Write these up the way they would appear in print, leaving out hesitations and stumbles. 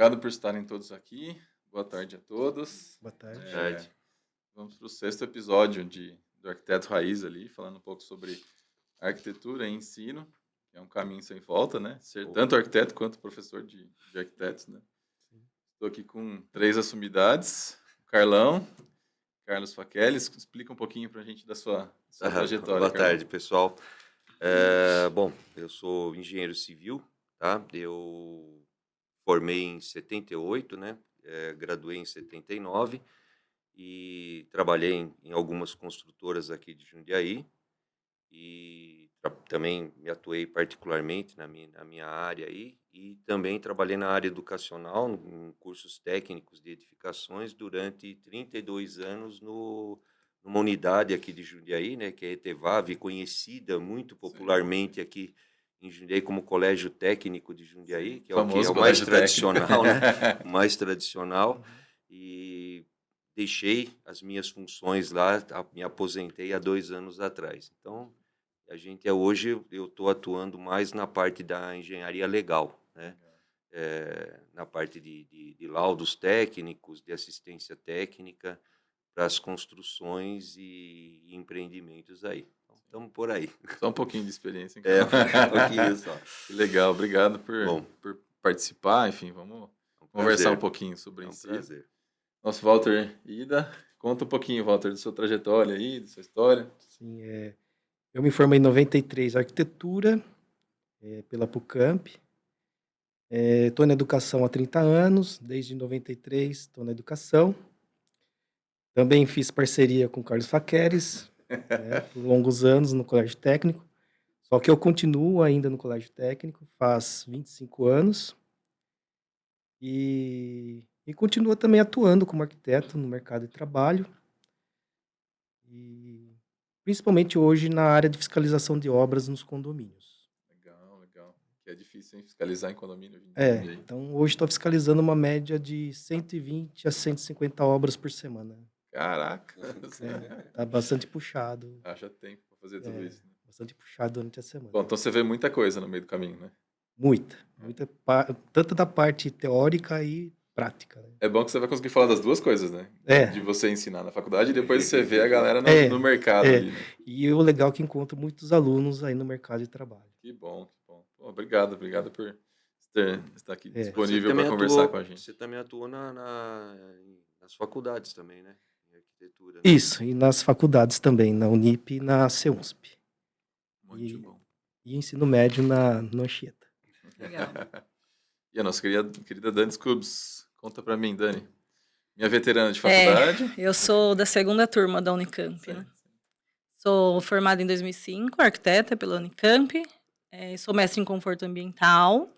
obrigado por estarem todos aqui. Boa tarde a todos. Boa tarde. Verdade. Vamos para o 6º episódio do Arquiteto Raiz ali, falando um pouco sobre arquitetura e ensino, que é um caminho sem volta, né? Ser tanto arquiteto quanto professor de arquitetos, né? Estou aqui com 3 assumidades. Carlão, Carlos Faqueles, explica um pouquinho para a gente da sua trajetória. Boa Carlão. tarde, pessoal. Bom, eu sou engenheiro civil, tá? Eu formei em 78, né? Graduei em 79 e trabalhei em algumas construtoras aqui de Jundiaí e também me atuei particularmente na minha área aí e também trabalhei na área educacional, em cursos técnicos de edificações durante 32 anos numa unidade aqui de Jundiaí, né, que é a ETEVAV, conhecida muito popularmente aqui em Jundiaí como Colégio Técnico de Jundiaí, que é o que é Famoso o mais colégio tradicional, né? técnico. O mais tradicional. E deixei as minhas funções lá, me aposentei há 2 anos atrás. Então, hoje eu estou atuando mais na parte da engenharia legal, né? Na parte de laudos técnicos, de assistência técnica para as construções e empreendimentos aí. Então, estamos por aí. Só um pouquinho de experiência. Um pouquinho só. Que legal, obrigado Bom, por participar. Enfim, vamos conversar um pouquinho sobre É um isso. prazer. Nosso Walter Ida, conta um pouquinho, Walter, da sua trajetória aí, da sua história. Sim, eu me formei em 93 em arquitetura, pela PUCamp. Estou na educação há 30 anos, desde 93 estou na educação. Também fiz parceria com o Carlos Faqueres, né, por longos anos no Colégio Técnico. Só que eu continuo ainda no Colégio Técnico, faz 25 anos. E continuo também atuando como arquiteto no mercado de trabalho. E principalmente hoje na área de fiscalização de obras nos condomínios. Legal, legal. Que é difícil, hein, fiscalizar em condomínio hoje em dia. Então hoje estou fiscalizando uma média de 120 a 150 obras por semana. Caraca! Tá bastante puxado. Haja tempo para fazer tudo isso. Né? Bastante puxado durante a semana. Bom, então você vê muita coisa no meio do caminho, né? Muita. Tanto da parte teórica e prática. Né? É bom que você vai conseguir falar das duas coisas, né? De você ensinar na faculdade e depois você vê a galera no mercado. Ali, né? E o legal é que encontro muitos alunos aí no mercado de trabalho. Que bom, que bom. Pô, obrigado por estar aqui disponível para conversar com a gente. Você também atuou nas faculdades também, né? Em arquitetura. Né? Isso, e nas faculdades também, na Unip e na CEUNSP. Muito bom. E ensino médio na Anchieta. Legal. E a nossa querida Dani Scubs. Conta para mim, Dani. Minha veterana de faculdade. Eu sou da 2ª turma da Unicamp, né? Sou formada em 2005, arquiteta pela Unicamp. Sou mestre em conforto ambiental.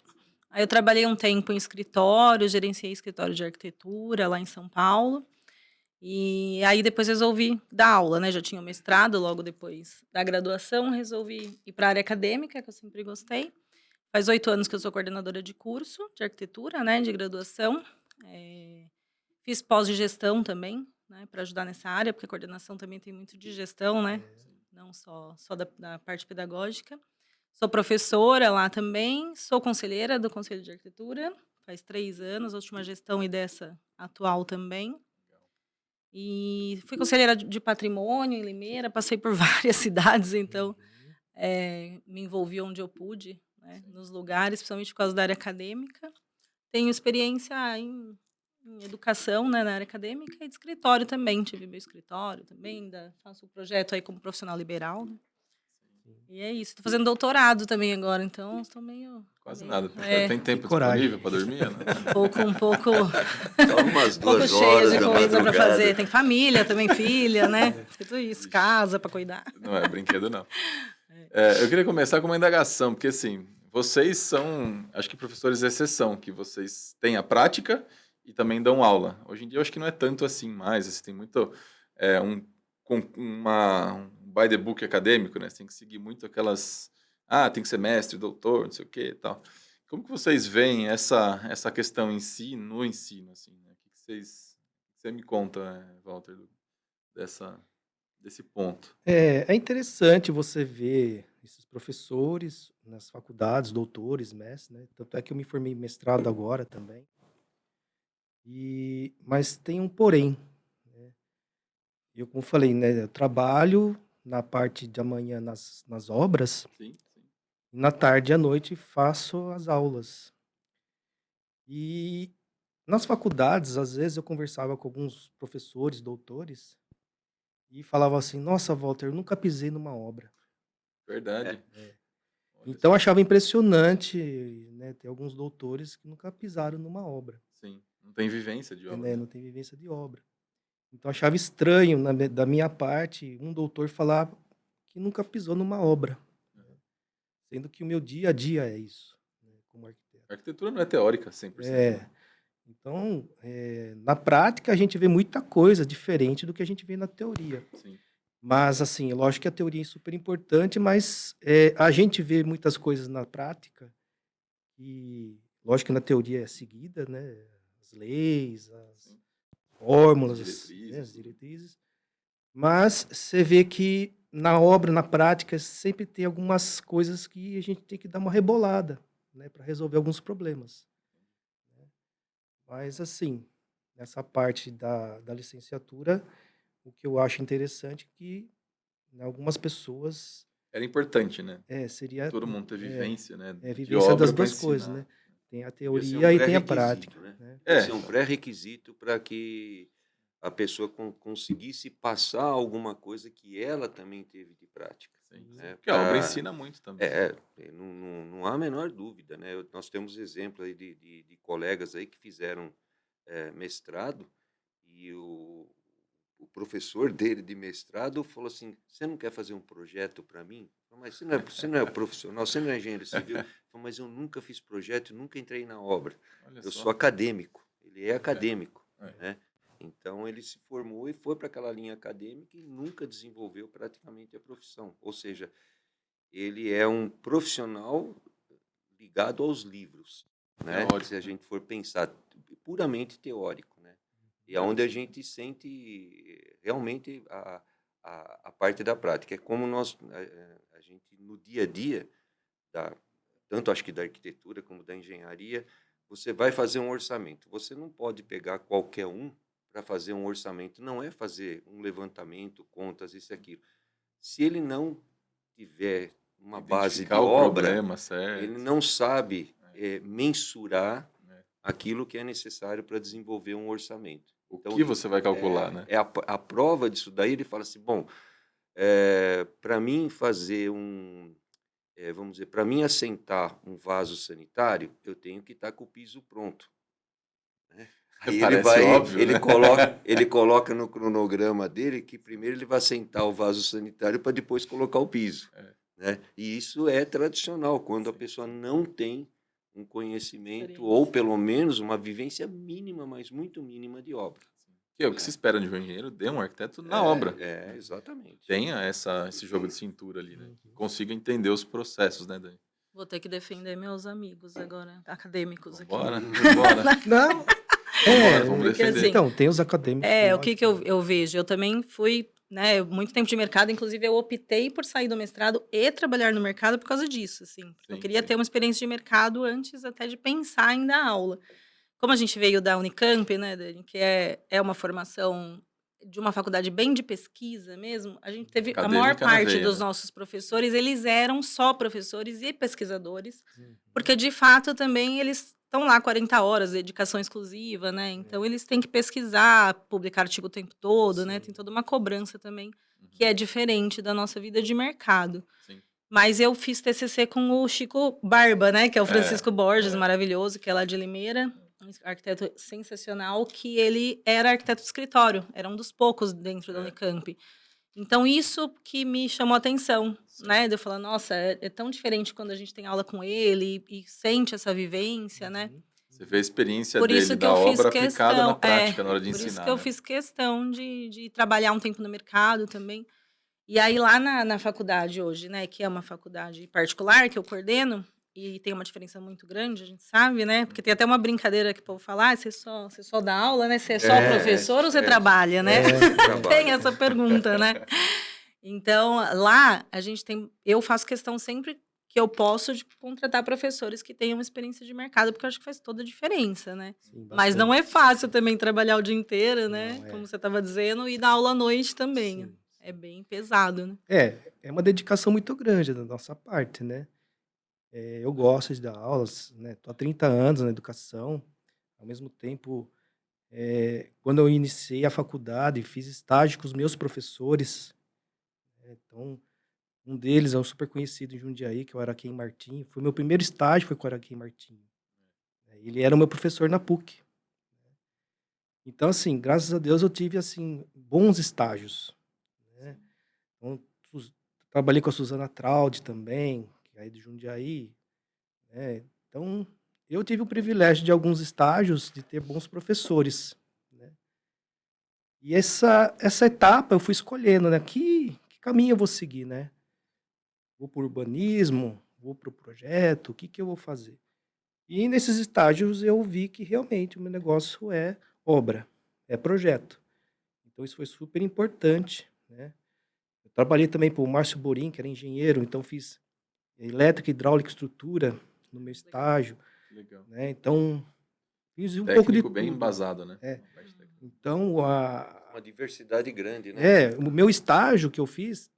Aí eu trabalhei um tempo em escritório, gerenciei escritório de arquitetura lá em São Paulo. E aí depois resolvi dar aula, né? Já tinha o mestrado, logo depois da graduação, resolvi ir para a área acadêmica, que eu sempre gostei. Faz 8 anos que eu sou coordenadora de curso de arquitetura, né? De graduação. Fiz pós de gestão também, né? Para ajudar nessa área, porque a coordenação também tem muito de gestão, né? Não só da parte pedagógica. Sou professora lá também, sou conselheira do Conselho de Arquitetura, faz 3 anos, a última gestão e dessa atual também. E fui conselheira de patrimônio em Limeira, passei por várias cidades, então me envolvi onde eu pude, né, nos lugares, principalmente por causa da área acadêmica. Tenho experiência em educação, né, na área acadêmica e de escritório também, tive meu escritório também, ainda faço um projeto aí como profissional liberal, né? E é isso. Estou fazendo doutorado também agora, então estou meio... Quase nada. Tem tempo disponível para dormir? Né? Um pouco... Só umas 2 cheia horas de da coisa para madrugada. fazer. Tem família também, filha, né? Tudo isso, casa para cuidar. Não é brinquedo, não. Eu queria começar com uma indagação, porque assim, vocês são, acho que professores de exceção, que vocês têm a prática e também dão aula. Hoje em dia eu acho que não é tanto assim mais, assim, tem muito um by the book acadêmico, né? Você tem que seguir muito aquelas, tem que ser mestre, doutor, não sei o que e tal. Como que vocês veem essa questão em si, no ensino, assim, né? O que você me conta, Walter, desse ponto? É interessante você ver esses professores nas faculdades, doutores, mestres, né? Tanto é que eu me formei em mestrado agora também. Mas tem um porém, né? Eu, como falei, né, eu trabalho na parte da manhã nas obras, Sim, sim. e na tarde e à noite faço as aulas. E nas faculdades, às vezes, eu conversava com alguns professores, doutores, e falava assim: Nossa, Walter, eu nunca pisei numa obra. Verdade. Olha Então, eu só. achava impressionante, né, ter alguns doutores que nunca pisaram numa obra, Sim. Não tem vivência de obra, né, né? não tem vivência de obra. Então, eu achava estranho, da minha parte, um doutor falar que nunca pisou numa obra, sendo que o meu dia a dia é isso, né, como arquiteto. A arquitetura não é teórica 100%, É, né? então, na prática, a gente vê muita coisa diferente do que a gente vê na teoria. Sim. Mas, assim, lógico que a teoria é super importante, mas a gente vê muitas coisas na prática e, lógico que na teoria é seguida, né? As leis, as Sim. fórmulas, As né, as diretrizes, né? diretrizes. Mas você vê que na obra, na prática, sempre tem algumas coisas que a gente tem que dar uma rebolada, né, para resolver alguns problemas. Mas, assim, nessa parte da licenciatura, o que eu acho interessante é que, né, algumas pessoas Era importante, né? seria Todo mundo ter vivência, né? De vivência das obra para duas coisas, ensinar. né? Tem a Devia ser um teoria e tem a prática, pré-requisito, né? né? Devia ser um Então. pré-requisito para que a pessoa conseguisse passar alguma coisa que ela também teve de prática. Sim, sim. Né? Porque a obra ensina muito também. Não há a menor dúvida, né? Nós temos exemplo aí de colegas aí que fizeram mestrado e o professor dele de mestrado falou assim: você não quer fazer um projeto para mim? Mas você não é profissional, você não é engenheiro civil. Falei, mas eu nunca fiz projeto, nunca entrei na obra. Olha Eu só. sou acadêmico. Ele é acadêmico, É. né? Então ele se formou e foi para aquela linha acadêmica e nunca desenvolveu praticamente a profissão. Ou seja, ele é um profissional ligado aos livros, né? Teórico, Se a né? gente for pensar puramente teórico, né? E é onde a gente sente realmente a parte da prática. É como a gente, no dia a dia, tanto acho que da arquitetura como da engenharia, você vai fazer um orçamento. Você não pode pegar qualquer um para fazer um orçamento. Não é fazer um levantamento, contas, isso e aquilo. Se ele não tiver uma base de Identificar o obra, problema, certo. ele não sabe mensurar É. aquilo que é necessário para desenvolver um orçamento. O Então, que você vai calcular, né? a prova disso daí, ele fala assim, bom, para mim fazer vamos dizer, para mim assentar um vaso sanitário, eu tenho que estar com o piso pronto. Né? Aí Parece óbvio, né? ele coloca no cronograma dele que primeiro ele vai assentar o vaso sanitário para depois colocar o piso. Né? E isso é tradicional, quando a pessoa não tem um conhecimento ou pelo menos uma vivência mínima, mas muito mínima de obra. Que é o que se espera de um engenheiro, de um arquiteto na obra. Exatamente. Tenha esse jogo de cintura ali, né? Que consiga entender os processos, né, Dani? Vou ter que defender meus amigos agora, acadêmicos aqui. Bora, bora. Não, Vamos porque, defender. assim, então, tem os acadêmicos. o que eu vejo? Eu também fui, né, muito tempo de mercado, inclusive eu optei por sair do mestrado e trabalhar no mercado por causa disso, assim. Porque eu queria ter uma experiência de mercado antes até de pensar em dar aula. Como a gente veio da Unicamp, né, Dani, que é uma formação de uma faculdade bem de pesquisa mesmo, a gente teve a maior Acadêmica na parte veia, dos né? nossos professores, eles eram só professores e pesquisadores, porque de fato também eles estão lá 40 horas, dedicação exclusiva, né? Então eles têm que pesquisar, publicar artigo o tempo todo, né? Tem toda uma cobrança também que é diferente da nossa vida de mercado. Sim. Mas eu fiz TCC com o Chico Barba, né? Que é o Francisco Borges, maravilhoso, que é lá de Limeira. Um arquiteto sensacional, que ele era arquiteto de escritório, era um dos poucos dentro da Unicamp. Então, isso que me chamou a atenção, né? De eu falar, nossa, é tão diferente quando a gente tem aula com ele e sente essa vivência, né? Você vê a experiência Por dele isso que da eu fiz obra aplicada na questão, prática na hora de por ensinar. isso que eu né? fiz questão de trabalhar um tempo no mercado também. E aí, lá na faculdade hoje, né? Que é uma faculdade particular que eu coordeno, e tem uma diferença muito grande, a gente sabe, né? Porque tem até uma brincadeira que o povo fala, você só dá aula, né? Você é só professor ou você trabalha, né? Tem essa pergunta, né? Então, lá, eu faço questão sempre que eu posso contratar professores que tenham experiência de mercado, porque eu acho que faz toda a diferença, né? Sim, Mas não bastante. é fácil também trabalhar o dia inteiro, né? Não, é. Como você estava dizendo, e dar aula à noite também. Sim, É sim. bem pesado, né? É uma dedicação muito grande da nossa parte, né? Eu gosto de dar aulas, né? Tô há 30 anos na educação. Ao mesmo tempo, quando eu iniciei a faculdade, fiz estágio com os meus professores, né? Então, um deles é um super conhecido em Jundiaí, que é o Araquém Martim. Foi meu primeiro estágio, foi com o Araquém Martim. Ele era o meu professor na PUC. Então, assim, graças a Deus eu tive, assim, bons estágios, né? Então, trabalhei com a Suzana Traude também, que é de Jundiaí, né? Então, eu tive o privilégio de alguns estágios de ter bons professores, né? E essa etapa eu fui escolhendo, né? Que caminho eu vou seguir, né? Vou para o urbanismo, vou para o projeto, o que que eu vou fazer? E nesses estágios eu vi que realmente o meu negócio é obra, é projeto. Então isso foi super importante, né? Eu trabalhei também para o Márcio Borim, que era engenheiro, então fiz elétrica, hidráulica e estrutura no meu Legal. estágio, Legal. né? Então fiz um pouco de Técnico bem tudo. embasado, né? É. Na parte técnica. Então, Uma diversidade grande, né? o meu estágio que eu fiz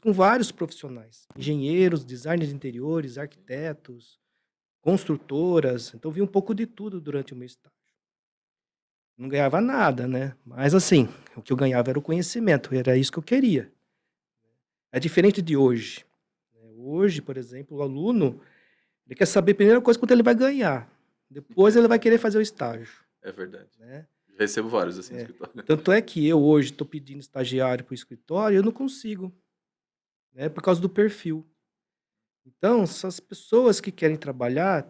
com vários profissionais, engenheiros, designers de interiores, arquitetos, construtoras, então vi um pouco de tudo durante o meu estágio. Não ganhava nada, né? Mas assim, o que eu ganhava era o conhecimento, era isso que eu queria. É diferente de hoje, né? Hoje, por exemplo, o aluno, ele quer saber a primeira coisa quanto ele vai ganhar. Depois ele vai querer fazer o estágio, É verdade. né? Recebo vários assim no É. escritório. Tanto é que eu hoje estou pedindo estagiário para o escritório, eu não consigo, né? Por causa do perfil. Então, essas pessoas que querem trabalhar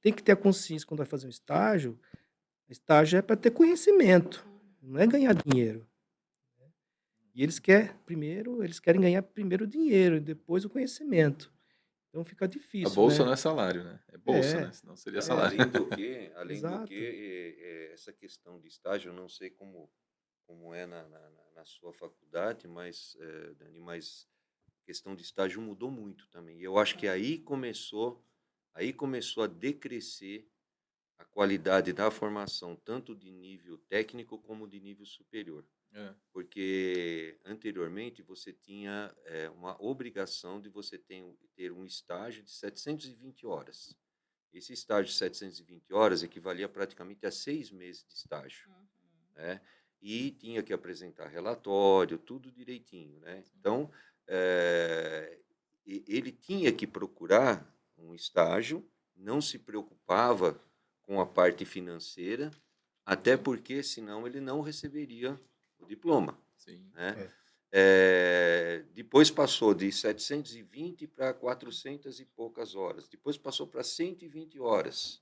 têm que ter a consciência quando vai fazer um estágio. Estágio é para ter conhecimento, não é ganhar dinheiro. E eles querem ganhar primeiro o dinheiro e depois o conhecimento. Então fica A difícil, bolsa né? não é salário, né? É bolsa, É, né? Senão seria É, salário. exato. essa questão de estágio, eu não sei como é na sua faculdade, mas, Dani, mas a questão de estágio mudou muito também. E eu acho que aí começou a decrescer a qualidade da formação, tanto de nível técnico como de nível superior. É. Porque anteriormente você tinha uma obrigação de você ter um estágio de 720 horas. Esse estágio de 720 horas equivalia praticamente a 6 meses de estágio, né? E tinha que apresentar relatório, tudo direitinho, né? Então, ele tinha que procurar um estágio, não se preocupava com a parte financeira, até porque senão ele não receberia o diploma, Sim. né? Depois passou de 720 para 400 e poucas horas. Depois passou para 120 horas.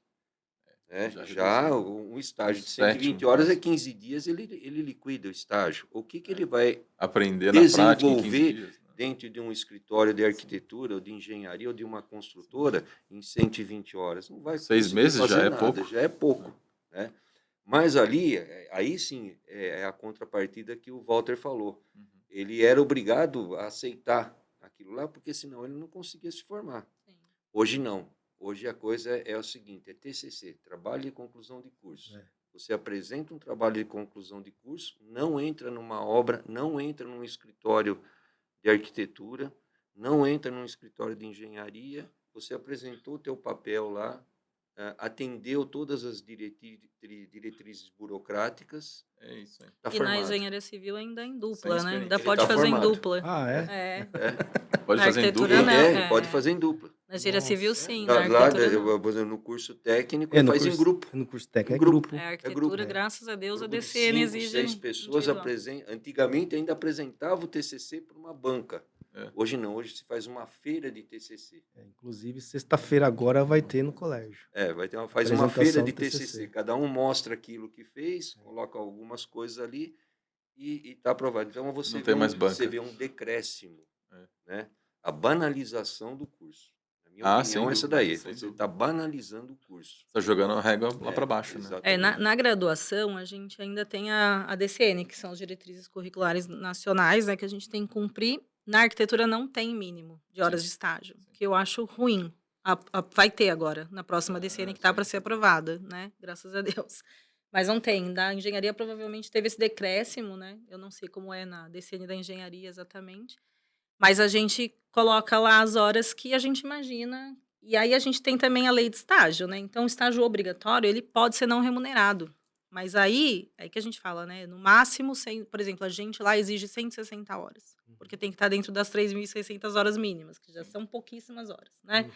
Né? Já reduziu. Um estágio de Sétimo, 120 horas é quase. 15 dias, ele liquida o estágio. O que ele vai Aprender na prática em 15 desenvolver dias. Né? dentro de um escritório de arquitetura, ou de engenharia, ou de uma construtora, em 120 horas? Não vai 6 conseguir meses já fazer é nada, pouco. já é pouco. Né? Mas ali, aí sim, é a contrapartida que o Walter falou. Uhum. Ele era obrigado a aceitar aquilo lá, porque senão ele não conseguia se formar. Sim. Hoje não. Hoje a coisa é o seguinte, é TCC, Trabalho de Conclusão de Curso. Você apresenta um trabalho de conclusão de curso, não entra numa obra, não entra num escritório de arquitetura, não entra num escritório de engenharia, você apresentou o teu papel lá, atendeu todas as diretrizes burocráticas, É isso aí. está E na formado. engenharia civil ainda é em Sem dupla, né? experiência. Ainda Ele pode tá fazer em formado. dupla. Ah, é? É. Pode Na fazer em arquitetura, dupla. não. Pode fazer em dupla. Na engenharia civil, Nossa. sim. Lá, Na arquitetura, não. por exemplo, no curso técnico, No faz em curso, grupo. no curso técnico Em é grupo. grupo. A arquitetura, grupo. graças a Deus, a Grupo de DCN 5, exige 6 pessoas individual. antigamente ainda apresentava o TCC para uma banca. É. Hoje não, hoje se faz uma feira de TCC. Inclusive, sexta-feira agora vai ter no colégio. Faz uma feira Apresentação de do TCC. TCC. Cada um mostra aquilo que fez, coloca algumas coisas ali e está aprovado. Então Não tem mais banca. você vê um decréscimo, É. né? A banalização do curso. Na minha Ah, opinião, sem essa dúvida, daí. sem Você dúvida. está banalizando o curso. Tá jogando a régua lá para baixo, né? Exatamente. Na graduação, a gente ainda tem a DCN, que são as diretrizes curriculares nacionais, né, que a gente tem que cumprir. Na arquitetura não tem mínimo de horas Sim. de estágio, que eu acho ruim. Vai ter agora, na próxima DCN, que está para ser aprovada, né? Graças a Deus. Mas não tem. Da engenharia provavelmente teve esse decréscimo, né? Eu não sei como é na DCN da engenharia exatamente. Mas a gente coloca lá as horas que a gente imagina. E aí a gente tem também a lei de estágio, né? Então, o estágio obrigatório, ele pode ser não remunerado. Mas aí, é que a gente fala, né? No máximo, por exemplo, a gente lá exige 160 horas. Porque tem que estar dentro das 3.600 horas mínimas, que já são pouquíssimas horas, né?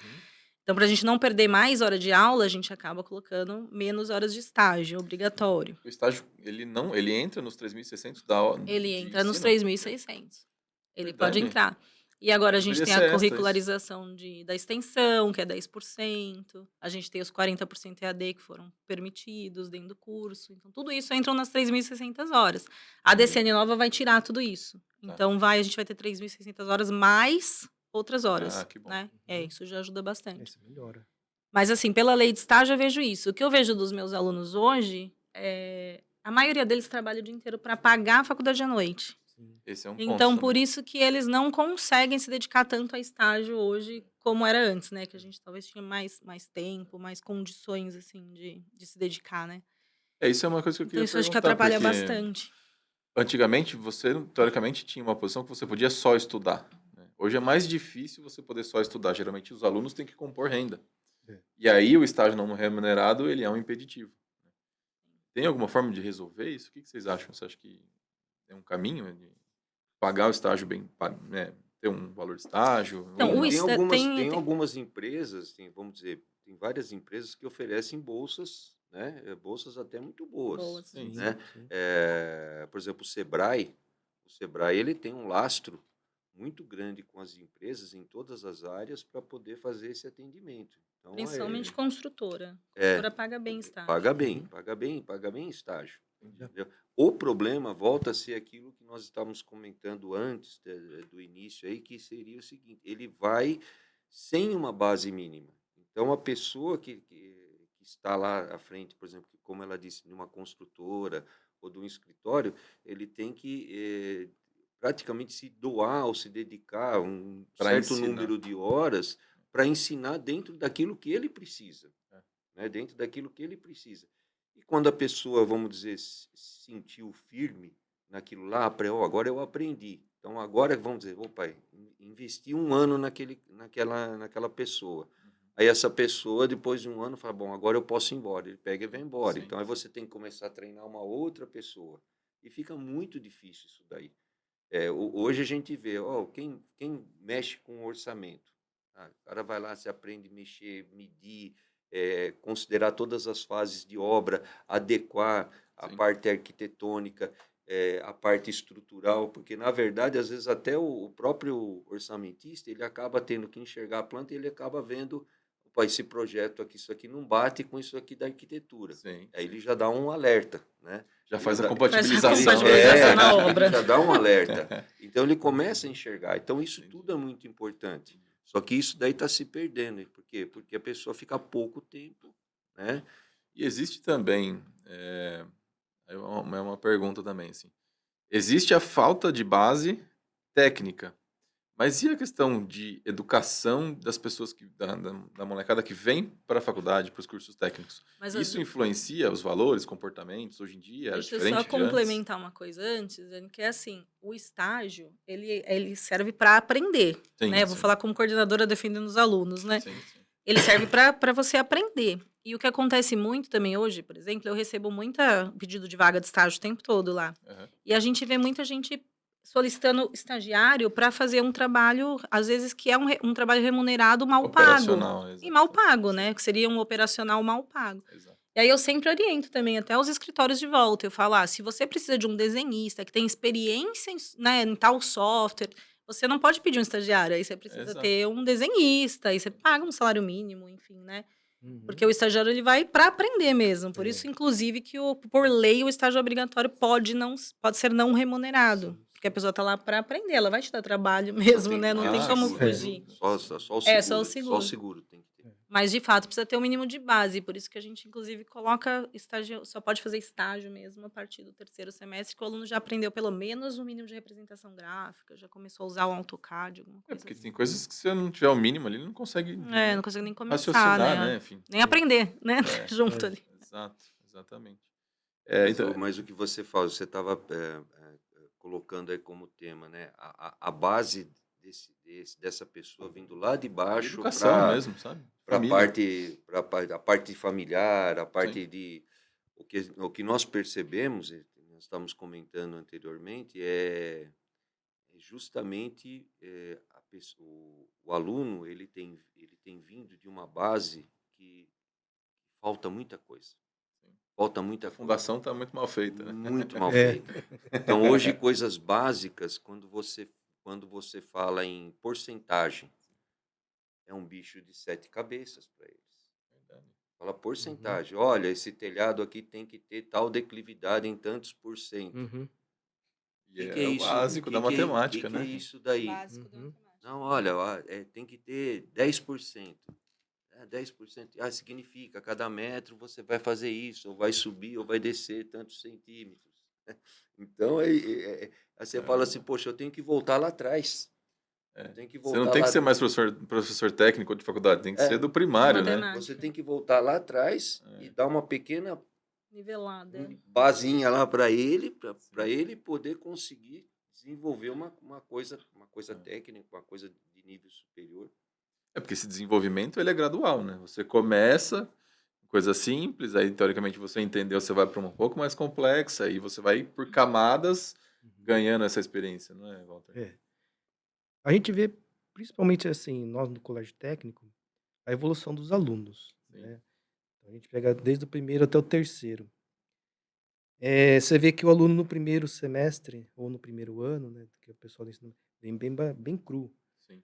Então, para a gente não perder mais hora de aula, a gente acaba colocando menos horas de estágio obrigatório. O estágio, ele entra nos 3.600 da hora Ele de entra nos ensino? 3.600. Ele pode Verdade? entrar. E agora a gente Deveria tem ser a extra isso. curricularização da extensão, que é 10%. A gente tem os 40% EAD que foram permitidos dentro do curso. Então, tudo isso entra nas 3.600 horas. A DCN nova vai tirar tudo isso. Tá. Então, a gente vai ter 3.600 horas mais outras horas. Ah, que bom. Né? Isso já ajuda bastante. Isso melhora. Mas, assim, pela lei de estágio, eu vejo isso. O que eu vejo dos meus alunos hoje é... A maioria deles trabalha o dia inteiro para pagar a faculdade à noite. Esse é um ponto Então, também. por isso que eles não conseguem se dedicar tanto a estágio hoje como era antes, né? Que a gente talvez tinha mais tempo, mais condições, assim, de se dedicar, né? Isso é uma coisa que eu Então, queria isso acho que perguntar, atrapalha porque bastante. antigamente você, teoricamente, tinha uma posição que você podia só estudar, né? Hoje é mais difícil você poder só estudar. Geralmente os alunos têm que compor renda. E aí o estágio não remunerado, ele é um impeditivo. Tem alguma forma de resolver isso? O que vocês acham? Você acha que tem um caminho de pagar o estágio bem, né? Ter um valor de estágio? Então, ou não? Tem algumas empresas, vamos dizer, tem várias empresas que oferecem bolsas, né? Bolsas até muito boas. Sim. Né? Por exemplo, o Sebrae ele tem um lastro muito grande com as empresas em todas as áreas para poder fazer esse atendimento. Então, Principalmente construtora. Construtora paga bem estágio. Paga bem estágio. Entendeu? O problema volta a ser aquilo que nós estávamos comentando antes do início aí, que seria o seguinte: ele vai sem uma base mínima. Então, a pessoa que está lá à frente, por exemplo, como ela disse, numa construtora ou de um escritório, ele tem que praticamente se doar ou se dedicar um certo número de horas para ensinar dentro daquilo que ele precisa. Né? Dentro daquilo que ele precisa. E quando a pessoa, vamos dizer, sentiu firme naquilo lá, agora eu aprendi. Então, agora, vamos dizer, opa, investi 1 ano naquela pessoa. Aí essa pessoa, depois de 1 ano, fala, bom, agora eu posso ir embora. Ele pega e vai embora. Sim. Então, aí você tem que começar a treinar uma outra pessoa. E fica muito difícil isso daí. Hoje a gente vê, quem mexe com orçamento. O cara vai lá, se aprende a mexer, medir, considerar todas as fases de obra, adequar a parte arquitetônica, a parte estrutural, porque, na verdade, às vezes até o próprio orçamentista, ele acaba tendo que enxergar a planta e ele acaba vendo, opa, esse projeto aqui, isso aqui não bate com isso aqui da arquitetura. Sim. Aí ele já dá um alerta, né? Já faz a compatibilização. Na obra. Ele já dá um alerta. Então, ele começa a enxergar. Então, isso tudo é muito importante. Só que isso daí está se perdendo. Por quê? Porque a pessoa fica pouco tempo, né? E existe também, é uma pergunta também, assim, existe a falta de base técnica, mas e a questão de educação das pessoas, da molecada que vem para a faculdade, para os cursos técnicos? Mas isso influencia os valores, comportamentos, hoje em dia? Deixa eu diferente só complementar uma coisa antes, que é assim, o estágio, ele serve para aprender, Sim, né? Vou sim. falar como coordenadora defendendo os alunos, né? Sim. Ele serve para você aprender. E o que acontece muito também hoje, por exemplo, eu recebo muita pedido de vaga de estágio o tempo todo lá. Uhum. E a gente vê muita gente solicitando estagiário para fazer um trabalho, às vezes, que é um trabalho remunerado mal pago. E mal pago, né? Que seria um operacional mal pago. Exato. E aí eu sempre oriento também até os escritórios de volta. Eu falo, se você precisa de um desenhista que tem experiência em tal software, você não pode pedir um estagiário. Aí você precisa ter um desenhista, aí você paga um salário mínimo, enfim, né? Porque o estagiário, ele vai para aprender mesmo. Por isso, inclusive, que por lei o estágio obrigatório pode ser não remunerado. Sim. Porque a pessoa está lá para aprender, ela vai te dar trabalho mesmo, né? Não tem como fugir. Só o seguro. Só o seguro. Só o seguro tem que ter. Mas, de fato, precisa ter um mínimo de base. Por isso que a gente, inclusive, coloca estágio, só pode fazer estágio mesmo a partir do 3º semestre, que o aluno já aprendeu pelo menos o mínimo de representação gráfica, já começou a usar o AutoCAD, alguma coisa Porque assim. tem coisas que se eu não tiver o mínimo ali, ele não consegue Não consigo nem começar, raciocinar, né? né? Enfim. Nem aprender, né? É, Junto ali. exato, exatamente. Mas o que você fala, você estava colocando aí como tema, né? A base dessa pessoa vindo lá de baixo Educação mesmo, sabe? para Família. a parte familiar, a parte Sim. de o que nós percebemos, e nós estamos comentando anteriormente, é justamente o aluno ele tem vindo de uma base que falta muita coisa. Sim. Falta muita A coisa. fundação está muito mal feita, né? Muito mal É. feita. Então, hoje, coisas básicas, quando você fala em porcentagem, é um bicho de 7 cabeças para eles. Verdade. Fala porcentagem. Olha, esse telhado aqui tem que ter tal declividade em tantos por cento. Uhum. E Que é é o isso? básico da matemática, que né? é isso daí? Básico da Uhum. matemática. Não, olha, tem que ter 10%. 10%. Significa, cada metro você vai fazer isso, ou vai subir, ou vai descer tantos centímetros. Então, aí você fala assim, poxa, eu tenho que voltar lá atrás. Eu tenho que Você não voltar tem lá que ser mais professor técnico de faculdade, tem que ser do primário, né? Matemática. Você tem que voltar lá atrás e dar uma pequena Nivelada. basinha lá para ele, para ele poder conseguir desenvolver uma coisa técnica, uma coisa de nível superior. É porque esse desenvolvimento ele é gradual, né? Você começa com coisa simples, aí teoricamente você entendeu, você vai para uma um pouco mais complexa, e você vai por camadas ganhando essa experiência, não é, Walter? É. A gente vê, principalmente assim, nós no colégio técnico, a evolução dos alunos, Sim. né? A gente pega desde o primeiro até o terceiro. Você vê que o aluno no primeiro semestre, ou no primeiro ano, né, que é o pessoal do ensino, vem bem cru. Sim.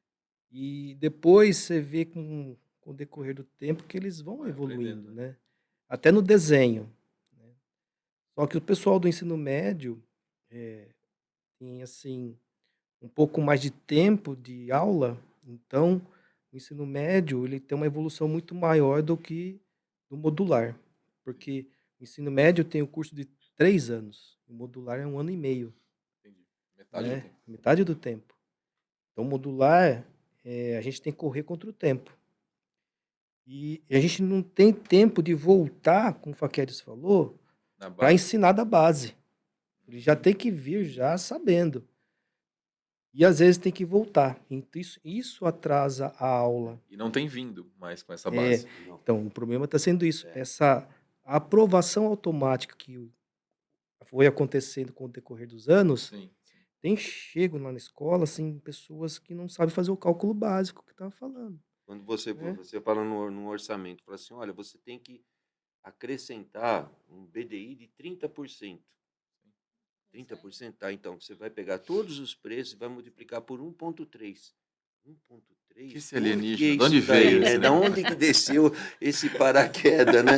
E depois você vê com o decorrer do tempo que eles vão Vai evoluindo, aprendendo, né? Até no desenho, né? Só que o pessoal do ensino médio tem, assim, um pouco mais de tempo de aula, então o ensino médio ele tem uma evolução muito maior do que do modular, porque o ensino médio tem o curso de 3 anos, o modular é 1 ano e meio, Entendi. Metade do né? tempo. Metade do tempo. Então, modular, a gente tem que correr contra o tempo. E a gente não tem tempo de voltar, como o Faqueres falou, Na para base. ensinar da base. Ele já tem que vir já sabendo. E às vezes tem que voltar. Então, isso atrasa a aula. E não tem vindo mais com essa É, base. Não. Então, o problema está sendo isso. Essa aprovação automática que foi acontecendo com o decorrer dos anos, Sim. tem chego lá na escola, assim, pessoas que não sabem fazer o cálculo básico que estava falando. Quando você É. fala no orçamento, fala assim, olha, você tem que acrescentar um BDI de 30%. 30%, tá? Então, você vai pegar todos os preços e vai multiplicar por 1,3. 1,3? Que esse alienígena, Por que de onde isso daí, veio né? esse Da onde que desceu esse paraquedas, né?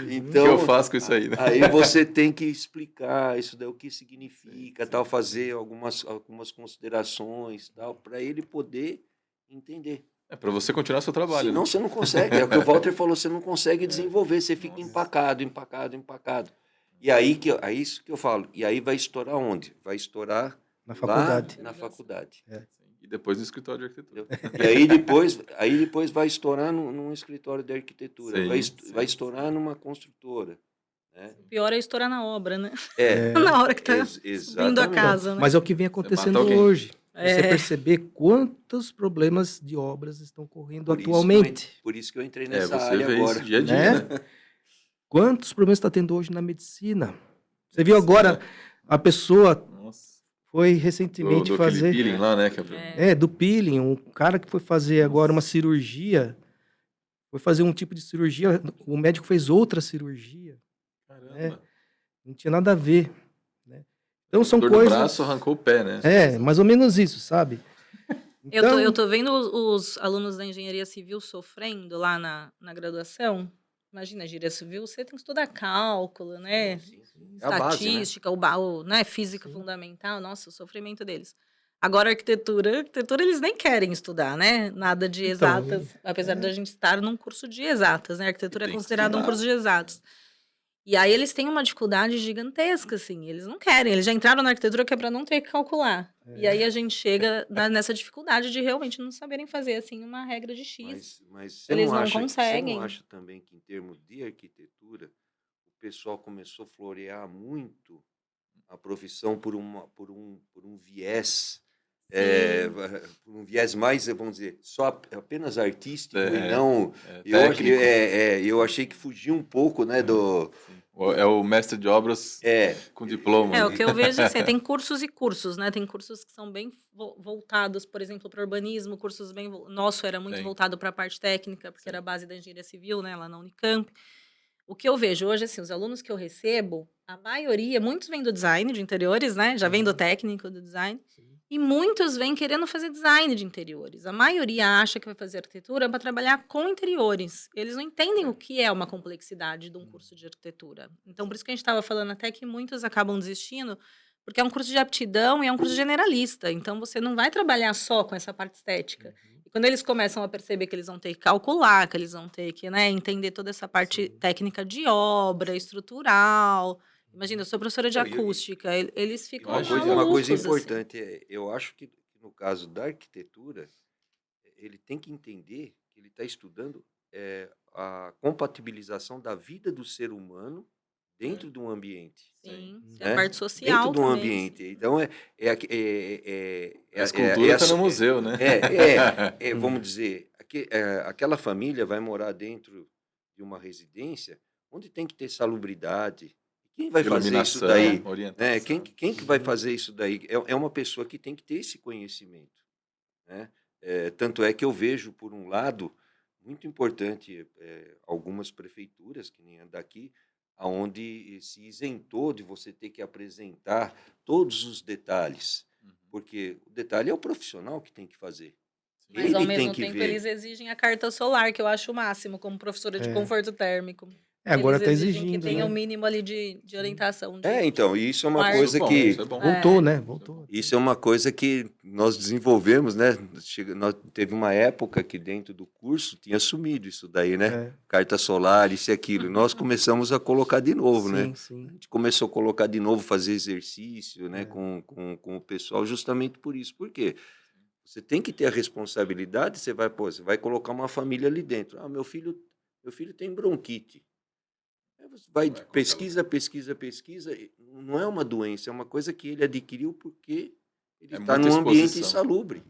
O que Então, eu faço com isso aí, né? aí você tem que explicar isso daí, o que significa, Sim, tal, sim. fazer algumas considerações, tal, para ele poder entender. É para você continuar seu trabalho, Senão né? você não consegue. É o que o Walter falou, você não consegue desenvolver, você fica Nossa. empacado. E aí é isso que eu falo. E aí vai estourar onde? Vai estourar Na lá faculdade. na faculdade. Sim. E depois no escritório de arquitetura. Entendeu? E aí depois vai estourar num escritório de arquitetura, Sim, vai sim, estourar numa construtora. Né? O pior é estourar na obra, né? É, Na hora que tá subindo a exatamente. casa, né? Mas é o que vem mata acontecendo alguém. hoje. Você É. perceber quantos problemas de obras estão ocorrendo Por isso que atualmente. por isso que eu entrei nessa Você área vê agora. isso dia a dia, Né? né? Quantos problemas está tendo hoje na medicina? Você viu agora, a pessoa Nossa. foi Do recentemente aquele fazer... peeling lá, né? Que do peeling, um cara que foi fazer agora uma cirurgia, foi fazer um tipo de cirurgia, o médico fez outra cirurgia, Caramba. não tinha nada a ver, né? Então são Dor coisas... no braço, arrancou o pé, né? mais ou menos isso, sabe? Eu tô vendo os alunos da engenharia civil sofrendo lá na graduação. Imagina, engenharia civil, você tem que estudar cálculo, né? É a base, né? Estatística, né? Física fundamental. Nossa, o sofrimento deles. Agora, arquitetura eles nem querem estudar, né? Nada de Então, exatas, apesar da gente estar num curso de exatas, né? Arquitetura é Tem que considerado um estudar. curso de exatas. E aí eles têm uma dificuldade gigantesca, assim. Eles não querem, eles já entraram na arquitetura que é para não ter que calcular. E aí a gente chega nessa dificuldade de realmente não saberem fazer, assim, uma regra de X. Mas você Eles não não acha, você não conseguem. acha também que em termos de arquitetura, o pessoal começou a florear muito a profissão por um viés, Sim. por um viés mais, vamos dizer, apenas artístico e É, não... técnico. Eu achei que fugia um pouco, né, do... Sim. É o mestre de obras com diploma. É, o né? que eu vejo assim, tem cursos e cursos, né? Tem cursos que são bem voltados, por exemplo, para urbanismo, cursos bem... Nosso era muito Tem. voltado para a parte técnica, porque Sim. era a base da engenharia civil, né? Lá na Unicamp. O que eu vejo hoje, assim, os alunos que eu recebo, a maioria, muitos vêm do design de interiores, né? Já vem do técnico do design. E muitos vêm querendo fazer design de interiores. A maioria acha que vai fazer arquitetura para trabalhar com interiores. Eles não entendem o que é uma complexidade de um curso de arquitetura. Então, por isso que a gente estava falando até que muitos acabam desistindo, porque é um curso de aptidão e é um curso generalista. Então, você não vai trabalhar só com essa parte estética. E quando eles começam a perceber que eles vão ter que calcular, que eles vão ter que, né, entender toda essa parte técnica de obra, estrutural. Imagina, eu sou professora de Não, acústica, eles ficam uma coisa malucos, assim. importante, eu acho que no caso da arquitetura, ele tem que entender que ele está estudando a compatibilização da vida do ser humano dentro de um ambiente. Sim, Sim. tem a Né? parte social Dentro de um também. ambiente. Então, A escultura está no museu, né? vamos dizer, aquela família vai morar dentro de uma residência onde tem que ter salubridade. Quem vai fazer isso Iluminação, daí? orientação. Quem que vai fazer isso daí? É uma pessoa que tem que ter esse conhecimento. Né? Tanto é que eu vejo, por um lado, muito importante algumas prefeituras, que nem a daqui, onde se isentou de você ter que apresentar todos os detalhes, porque o detalhe é o profissional que tem que fazer. Mas, ao Ele tem mesmo que tempo, ver. eles exigem a carta solar, que eu acho o máximo, como professora de conforto térmico. Agora Eles está exigem que exigindo, tenha o né? mínimo ali de orientação. Então, isso é uma Mar- coisa Isso é bom, que... isso é bom. Voltou, né? Voltou. Isso é uma coisa que nós desenvolvemos, né? Teve uma época que dentro do curso tinha sumido isso daí, né? Carta solar, isso e aquilo. E nós começamos a colocar de novo, né? Sim. A gente começou a colocar de novo, fazer exercício, né? Com o pessoal, justamente por isso. Por quê? Você tem que ter a responsabilidade, você vai colocar uma família ali dentro. Meu filho tem bronquite. Aí você vai, pesquisa. Não é uma doença, é uma coisa que ele adquiriu porque ele está muita num ambiente exposição. insalubre.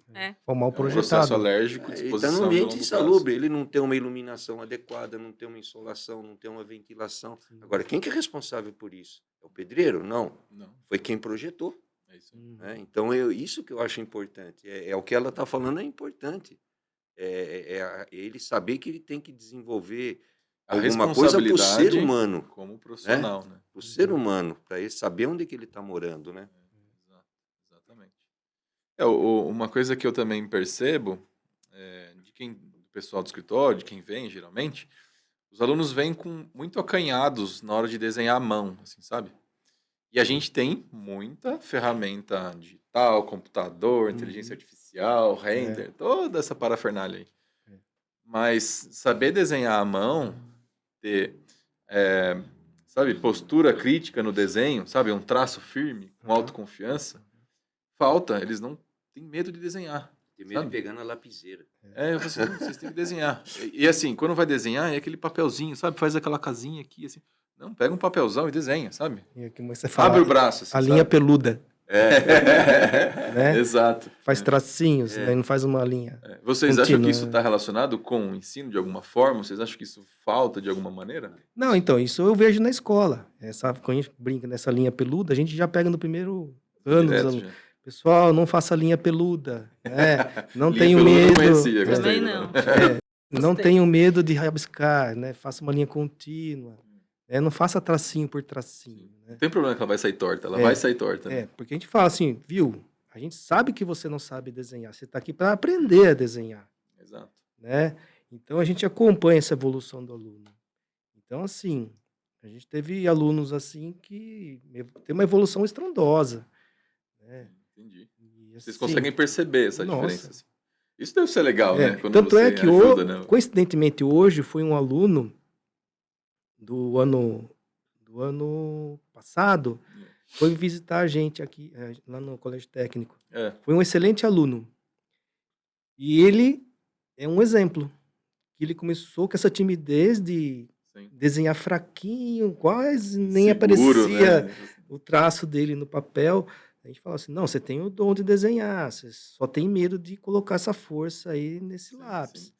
Foi mal É um processo projetado. alérgico, Ele está disposição num de ambiente longo insalubre, ele não tem uma iluminação adequada, não tem uma insolação, não tem uma ventilação. Agora, quem que é responsável por isso? É o pedreiro? Não. Não, Foi quem projetou. é isso aí. Né? Então, isso que eu acho importante. É o que ela está falando, é importante. Ele saber que ele tem que desenvolver A alguma coisa para o ser responsabilidade humano. como profissional, né? Para o ser humano, para ele saber onde que ele está morando, né? Exatamente. Uma coisa que eu também percebo do pessoal do escritório, de quem vem geralmente, os alunos vêm muito acanhados na hora de desenhar à mão, assim, sabe? E a gente tem muita ferramenta digital, computador, inteligência artificial, render, toda essa parafernália aí. Mas saber desenhar à mão, ter, sabe, postura crítica no desenho, sabe, um traço firme, com autoconfiança, falta. Eles não têm medo de desenhar. Tem medo de sabe? pegar na lapiseira. Eu falei assim, "Não, vocês têm que desenhar." E assim, quando vai desenhar, é aquele papelzinho, sabe? Faz aquela casinha aqui, assim. Não, pega um papelzão e desenha, sabe? E aqui você fala, Abre o braço, assim, a linha sabe? peluda. Né? Exato. Faz tracinhos, né? Não faz uma linha. Vocês acham que contínua. isso está relacionado com o ensino de alguma forma? Vocês acham que isso falta de alguma maneira? Não, então, isso eu vejo na escola. Quando a gente brinca nessa linha peluda, a gente já pega no primeiro ano. Direto, já. Pessoal, não faça linha peluda. Não Linha tenho peluda eu medo. não conhecia, gostei, Também né? não. Não tenho medo de rabiscar, né? Faça uma linha contínua. Não faça tracinho por tracinho. Né? Não tem problema que ela vai sair torta, ela vai sair torta. Né? Porque a gente fala assim, viu? A gente sabe que você não sabe desenhar. Você está aqui para aprender a desenhar. Exato. Né? Então, a gente acompanha essa evolução do aluno. Então, assim, a gente teve alunos assim que tem uma evolução estrondosa. Né? Entendi. Vocês assim, conseguem perceber essa nossa. diferença. Assim. Isso deve ser legal, né? Quando Tanto você é que, ajuda, né? coincidentemente, hoje foi um aluno do ano passado, foi visitar a gente aqui, lá no Colégio Técnico. É, Foi um excelente aluno. E ele é um exemplo. Que ele começou com essa timidez de sim. desenhar fraquinho, quase nem Seguro, aparecia né? o traço dele no papel. A gente falava assim, não, você tem o dom de desenhar, você só tem medo de colocar essa força aí nesse Sim, lápis. sim.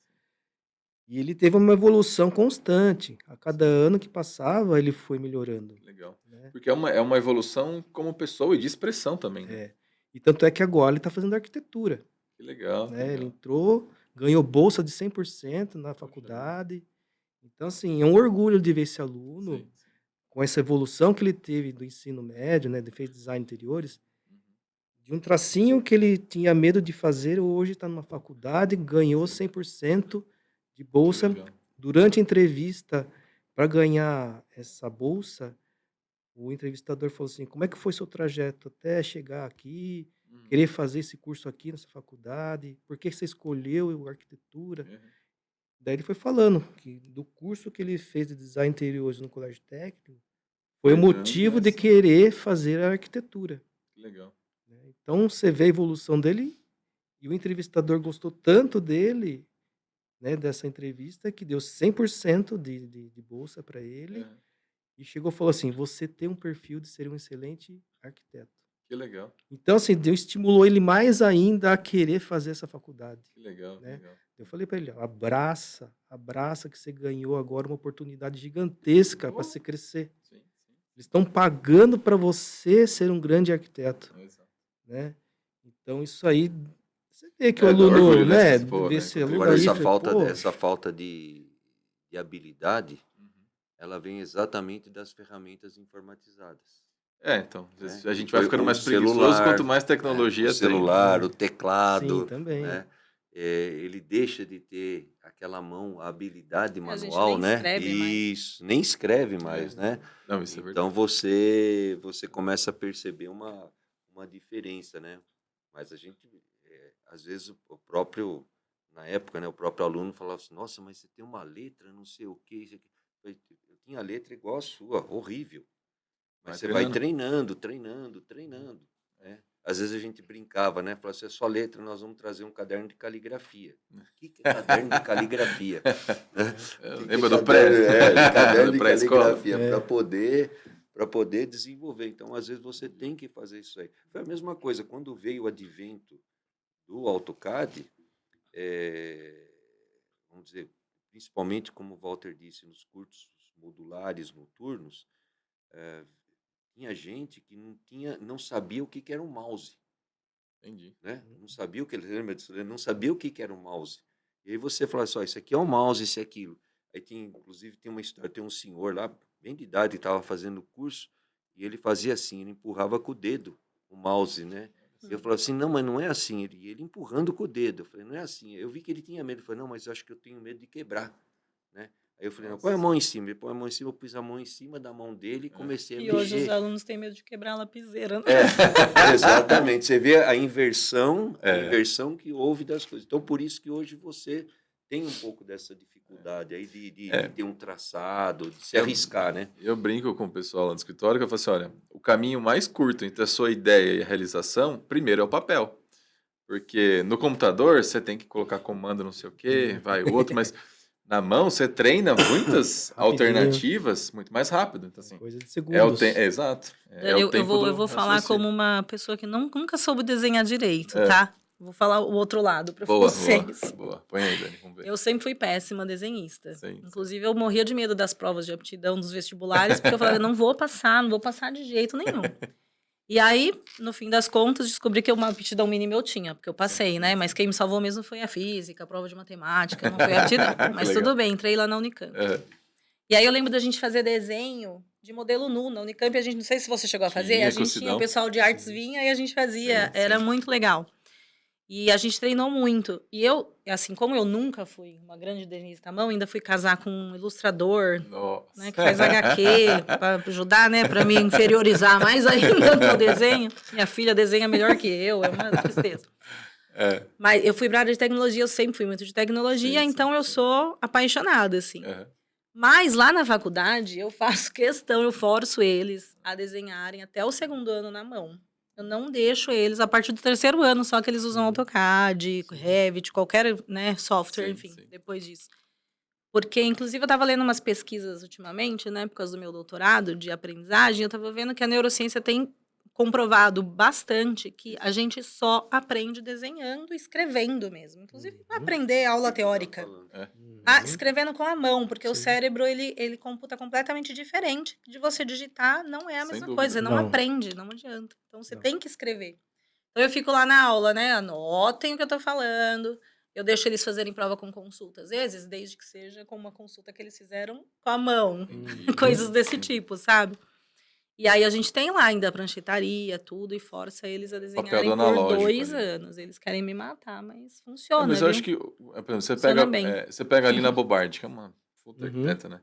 E ele teve uma evolução constante. A cada ano que passava, ele foi melhorando. Legal. Né? Porque é uma evolução como pessoa e de expressão também, né? É. E tanto é que agora ele está fazendo arquitetura. Que legal, que Né? Ele legal. entrou, ganhou bolsa de 100% na faculdade. Então, assim, é um orgulho de ver esse aluno Sim, sim. com essa evolução que ele teve do ensino médio, né? Ele fez design interiores. De um tracinho que ele tinha medo de fazer, hoje está numa faculdade, ganhou 100% de Que bolsa. legal. Durante a entrevista, para ganhar essa bolsa, o entrevistador falou assim: como é que foi seu trajeto até chegar aqui, querer fazer esse curso aqui nessa faculdade? Por que você escolheu arquitetura? Uhum. Daí ele foi falando que do curso que ele fez de design interiores no Colégio Técnico, foi Foi o dando, motivo né? de Sim. querer fazer a arquitetura. Que legal. Né? Então, você vê a evolução dele e o entrevistador gostou tanto dele, né, dessa entrevista, que deu 100% de bolsa para ele Uhum. e chegou e falou assim: você tem um perfil de ser um excelente arquiteto. Que legal. Então, assim, Deus estimulou ele mais ainda a querer fazer essa faculdade. Que legal, que Né? legal. Eu falei para ele: ó, abraça que você ganhou agora uma oportunidade gigantesca para Oh. você crescer. Sim, sim. Eles estão pagando para você ser um grande arquiteto. Exato. Né? Então, isso aí, você vê que o Dá aluno, orgulho, né, Pô, vê né? esse aluno Agora, aí, essa falei, pô, falta de habilidade, Uhum. ela vem exatamente das ferramentas informatizadas. Então, às vezes Né? a gente vai ficando mais preguiçoso celular, quanto mais o tecnologia tem. celular, o sim, teclado, também. né? Ele deixa de ter aquela mão, a habilidade A gente manual, nem né? escreve mais. Isso, nem escreve mais, né? Não, isso é verdade. Então você começa a perceber uma diferença, né? Mas a gente, às vezes, o próprio, na época, né, o próprio aluno falava assim: nossa, mas você tem uma letra, não sei o quê. Isso aqui. Eu tinha letra igual a sua, horrível. Mas você vai treinando. Né? Às vezes a gente brincava, né? Falava assim: é só letra, nós vamos trazer um caderno de caligrafia. O que é caderno de caligrafia? Lembra do pré? Caderno de pré-escola. caligrafia, para poder desenvolver. Então, às vezes, você tem que fazer isso aí. Foi a mesma coisa, quando veio o advento do AutoCAD, vamos dizer, principalmente, como o Walter disse, nos cursos modulares noturnos, tinha gente que não sabia o que era um mouse. Entendi. Né? Não sabia o que não sabia o que era um mouse. E aí você fala assim: isso aqui é um mouse, isso é aquilo. Aí inclusive tem uma história, tem um senhor lá, bem de idade, que estava fazendo o curso, e ele fazia assim, ele empurrava com o dedo o mouse, né? E eu falava assim: não, mas não é assim. Ele empurrando com o dedo. Eu falei: não é assim. Eu vi que ele tinha medo. Eu falei: não, mas eu acho que eu tenho medo de quebrar. Né? Aí eu falei: não, põe a mão em cima. Ele põe a mão em cima, eu pus a mão em cima da mão dele e comecei a E mexer. hoje os alunos têm medo de quebrar a lapiseira. Né? Exatamente. Você vê a inversão que houve das coisas. Então, por isso que hoje você tem um pouco dessa dificuldade aí de ter um traçado, de se arriscar, né? Eu brinco com o pessoal lá no escritório que eu falo assim: olha, o caminho mais curto entre a sua ideia e a realização, primeiro é o papel. Porque no computador você tem que colocar comando não sei o quê, vai o outro, mas na mão você treina muitas alternativas muito mais rápido. Então, assim, coisa de segundos. Exato. Eu vou falar como uma pessoa que nunca soube desenhar direito, tá? Vou falar o outro lado para vocês. Boa. Põe aí, Dani, vamos ver. Eu sempre fui péssima desenhista. Sim. Inclusive, eu morria de medo das provas de aptidão dos vestibulares, porque eu falava: não vou passar de jeito nenhum. E aí, no fim das contas, descobri que uma aptidão mínima eu tinha, porque eu passei, né? Mas quem me salvou mesmo foi a física, a prova de matemática, não foi a aptidão. Mas tudo bem, entrei lá na Unicamp. E aí eu lembro da gente fazer desenho de modelo nu na Unicamp. A gente, não sei se você chegou a fazer, a gente tinha o pessoal de artes vinha e a gente fazia, era muito legal. E a gente treinou muito. E eu, assim, como eu nunca fui uma grande desenhista à mão, ainda fui casar com um ilustrador, Nossa. né, que faz HQ, para ajudar, né, para me inferiorizar mais ainda no desenho. Minha filha desenha melhor que eu, é uma tristeza. É. Mas eu fui para a área de tecnologia, eu sempre fui muito de tecnologia, Sim, sim, então eu sim. sou apaixonada, assim. Aham. Mas lá na faculdade, eu faço questão, eu forço eles a desenharem até o 2º ano na mão. Eu não deixo eles, a partir do 3º ano, só que eles usam AutoCAD, Revit, qualquer, né, software, Sim, enfim, sim. depois disso. Porque, inclusive, eu estava lendo umas pesquisas ultimamente, né, por causa do meu doutorado de aprendizagem, eu estava vendo que a neurociência tem comprovado bastante que a gente só aprende desenhando e escrevendo mesmo. Inclusive, aprender aula teórica. Escrevendo com a mão, porque o Sim. cérebro, ele computa completamente diferente de você digitar, não é a Sem mesma dúvida. coisa, você não Não. aprende, não adianta. Então, você Não. tem que escrever. Então, eu fico lá na aula, né, anotem o que eu tô falando, eu deixo eles fazerem prova com consulta, às vezes, desde que seja com uma consulta que eles fizeram com a mão, Entendi. coisas desse Entendi. tipo, sabe? E aí, a gente tem lá ainda a pranchetaria, tudo, e força eles a Papel do desenharem por analógico 2 ali. anos. Eles querem me matar, mas É, funciona, mas eu viu? acho que, por exemplo, Funciona bem. você pega ali na Bobardi, que é uma puta arquiteta, né?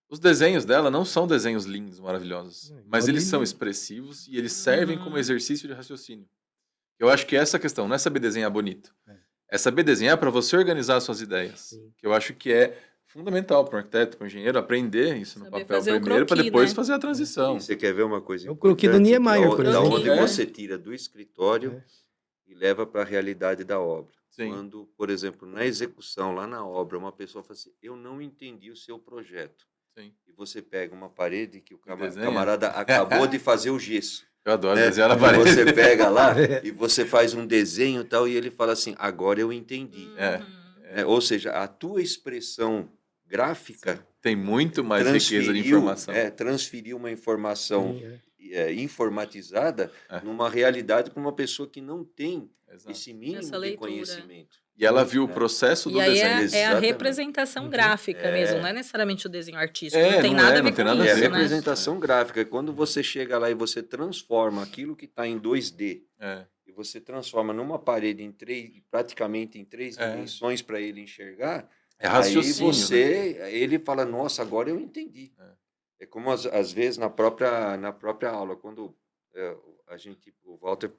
Os desenhos dela não são desenhos lindos, maravilhosos, mas eles são expressivos e eles servem como exercício de raciocínio. Eu acho que essa questão não é saber desenhar bonito, é saber desenhar para você organizar suas ideias. Sim. Que eu acho que é fundamental para um arquiteto, para um engenheiro, aprender isso no Saber papel fazer o primeiro, para croquis, depois né? fazer a transição. E você quer ver uma coisa É o croquis do importante? Niemeyer, por Da exemplo. onde É. você tira do escritório e leva para a realidade da obra. Sim. Quando, por exemplo, na execução, lá na obra, uma pessoa fala assim, eu não entendi o seu projeto. Sim. E você pega uma parede que o desenha. camarada acabou de fazer o gesso. Eu adoro né? desenhar na E parede. você pega lá e você faz um desenho e tal, e ele fala assim, agora eu entendi. É. Ou seja, a tua expressão gráfica Tem muito mais riqueza de informação. transferiu uma informação Sim, informatizada É. numa realidade para uma pessoa que não tem Exato. esse mínimo Essa de leitura. conhecimento. E ela viu o processo do E aí desenho. é a Exatamente. representação gráfica mesmo, não é necessariamente o desenho artístico. É, não tem não nada é, a ver não tem com nada a E a isso, né? representação gráfica, quando você chega lá e você transforma aquilo que está em 2D, É. e você transforma numa parede em praticamente em 3 É. dimensões para ele enxergar, É aí raciocínio, né? ele fala, nossa, agora eu entendi. É como às vezes na própria aula, quando o Walter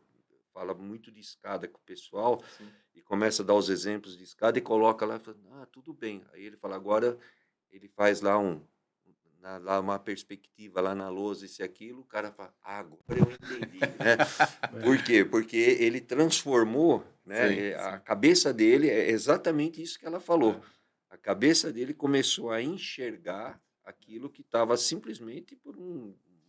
fala muito de escada com o pessoal, Sim. e começa a dar os exemplos de escada e coloca lá e fala, tudo bem. Aí ele fala, agora ele faz lá lá uma perspectiva lá na lousa, isso e aquilo, o cara fala, agora eu entendi, né? Por quê? Porque ele transformou, né? Sim, A sim. cabeça dele é exatamente isso que ela falou. A cabeça dele começou a enxergar aquilo que estava simplesmente por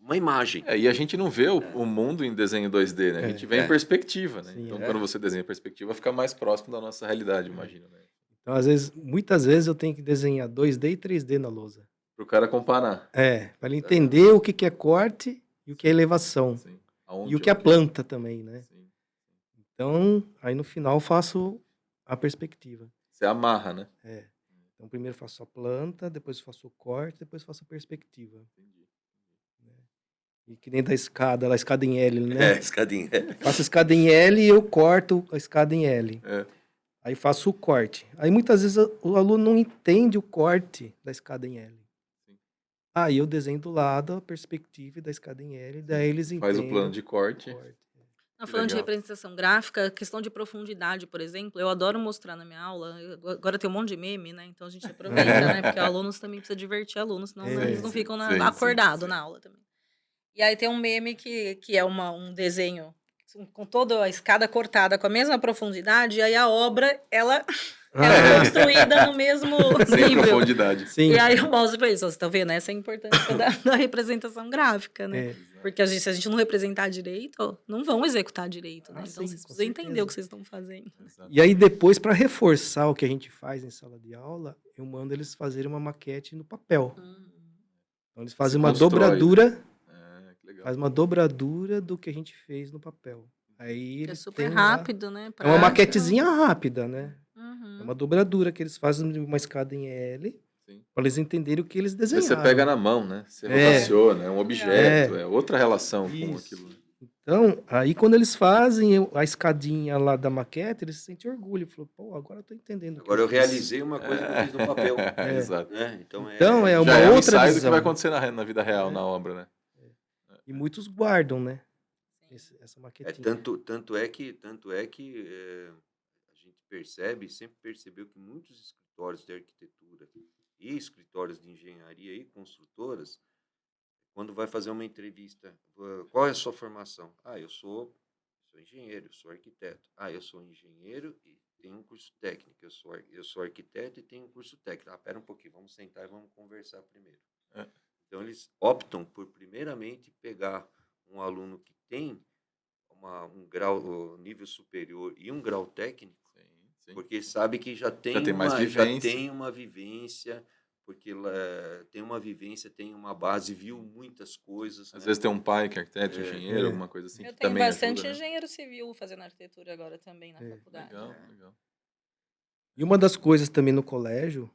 uma imagem. E a gente não vê o mundo em desenho 2D, né? A gente vê em perspectiva, né? Sim, Então, quando você desenha perspectiva, fica mais próximo da nossa realidade, imagino, né? Então, muitas vezes eu tenho que desenhar 2D e 3D na lousa. Para o cara comparar. Para ele entender o que é corte e o que é elevação. Sim. E o que é planta também, né? Sim. Então, aí no final eu faço a perspectiva. Você amarra, né? Então, primeiro faço a planta, depois faço o corte, depois faço a perspectiva. Entendi. E que nem da escada, a escada em L, né? Escadinha. Faço a escada em L e eu corto a escada em L. É. Aí faço o corte. Aí muitas vezes o aluno não entende o corte da escada em L. Sim. Aí eu desenho do lado a perspectiva da escada em L, daí eles entendem. Faz o plano de corte. Falando de legal. representação gráfica, questão de profundidade, por exemplo, eu adoro mostrar na minha aula. Agora tem um monte de meme, né? Então a gente aproveita, né? Porque alunos também precisa divertir alunos, senão eles não ficam acordados na aula também. E aí tem um meme que é um desenho com toda a escada cortada com a mesma profundidade, e aí a obra, ela é construída no mesmo Sem nível. profundidade. Sim. E aí eu mostro pra eles, ó, vocês estão vendo? Essa é a importância da representação gráfica, né? Porque se a gente não representar direito, ó, não vão executar direito, né? Então sim, vocês com precisam entender certeza. o que vocês estão fazendo. E aí depois, para reforçar o que a gente faz em sala de aula, eu mando eles fazerem uma maquete no papel. Então eles fazem uma constrói, dobradura, né? Que legal. faz uma dobradura do que a gente fez no papel. Aí Que é eles super têm lá- rápido, né? É uma maquetezinha rápida, né? Uhum. É uma dobradura que eles fazem de uma escada em L, Sim. para eles entenderem o que eles desenharam. Você pega na mão, né? Você rotaciona, é um objeto, é outra relação com Isso. aquilo. Então, aí quando eles fazem a escadinha lá da maquete, eles sentem orgulho. Falou, pô, agora eu tô entendendo o que Agora eu fiz. realizei uma coisa que eu fiz no papel. Exato. Né? Então, Então, é Já uma é um outra ensaio do que vai visão. acontecer na vida real, É. na obra, né? E muitos guardam, né? Essa é maquetinha. tanto é que a gente sempre percebeu que muitos escritórios de arquitetura e escritórios de engenharia e construtoras, quando vai fazer uma entrevista, qual é a sua formação? Eu sou engenheiro, eu sou arquiteto. Eu sou engenheiro e tenho um curso técnico. Eu sou arquiteto e tenho um curso técnico. Pera um pouquinho, vamos sentar e vamos conversar primeiro. É. Então, eles optam por, primeiramente, pegar um aluno que tem um grau, nível superior e um grau técnico, Sim. porque sabe que já tem mais uma vivência, porque tem uma vivência, tem uma base, viu muitas coisas. Às né? vezes tem um pai que é arquiteto, engenheiro, alguma coisa assim, Eu que tenho também bastante ajuda, né? engenheiro civil fazendo arquitetura agora também na faculdade. Legal, legal. E uma das coisas também no colégio,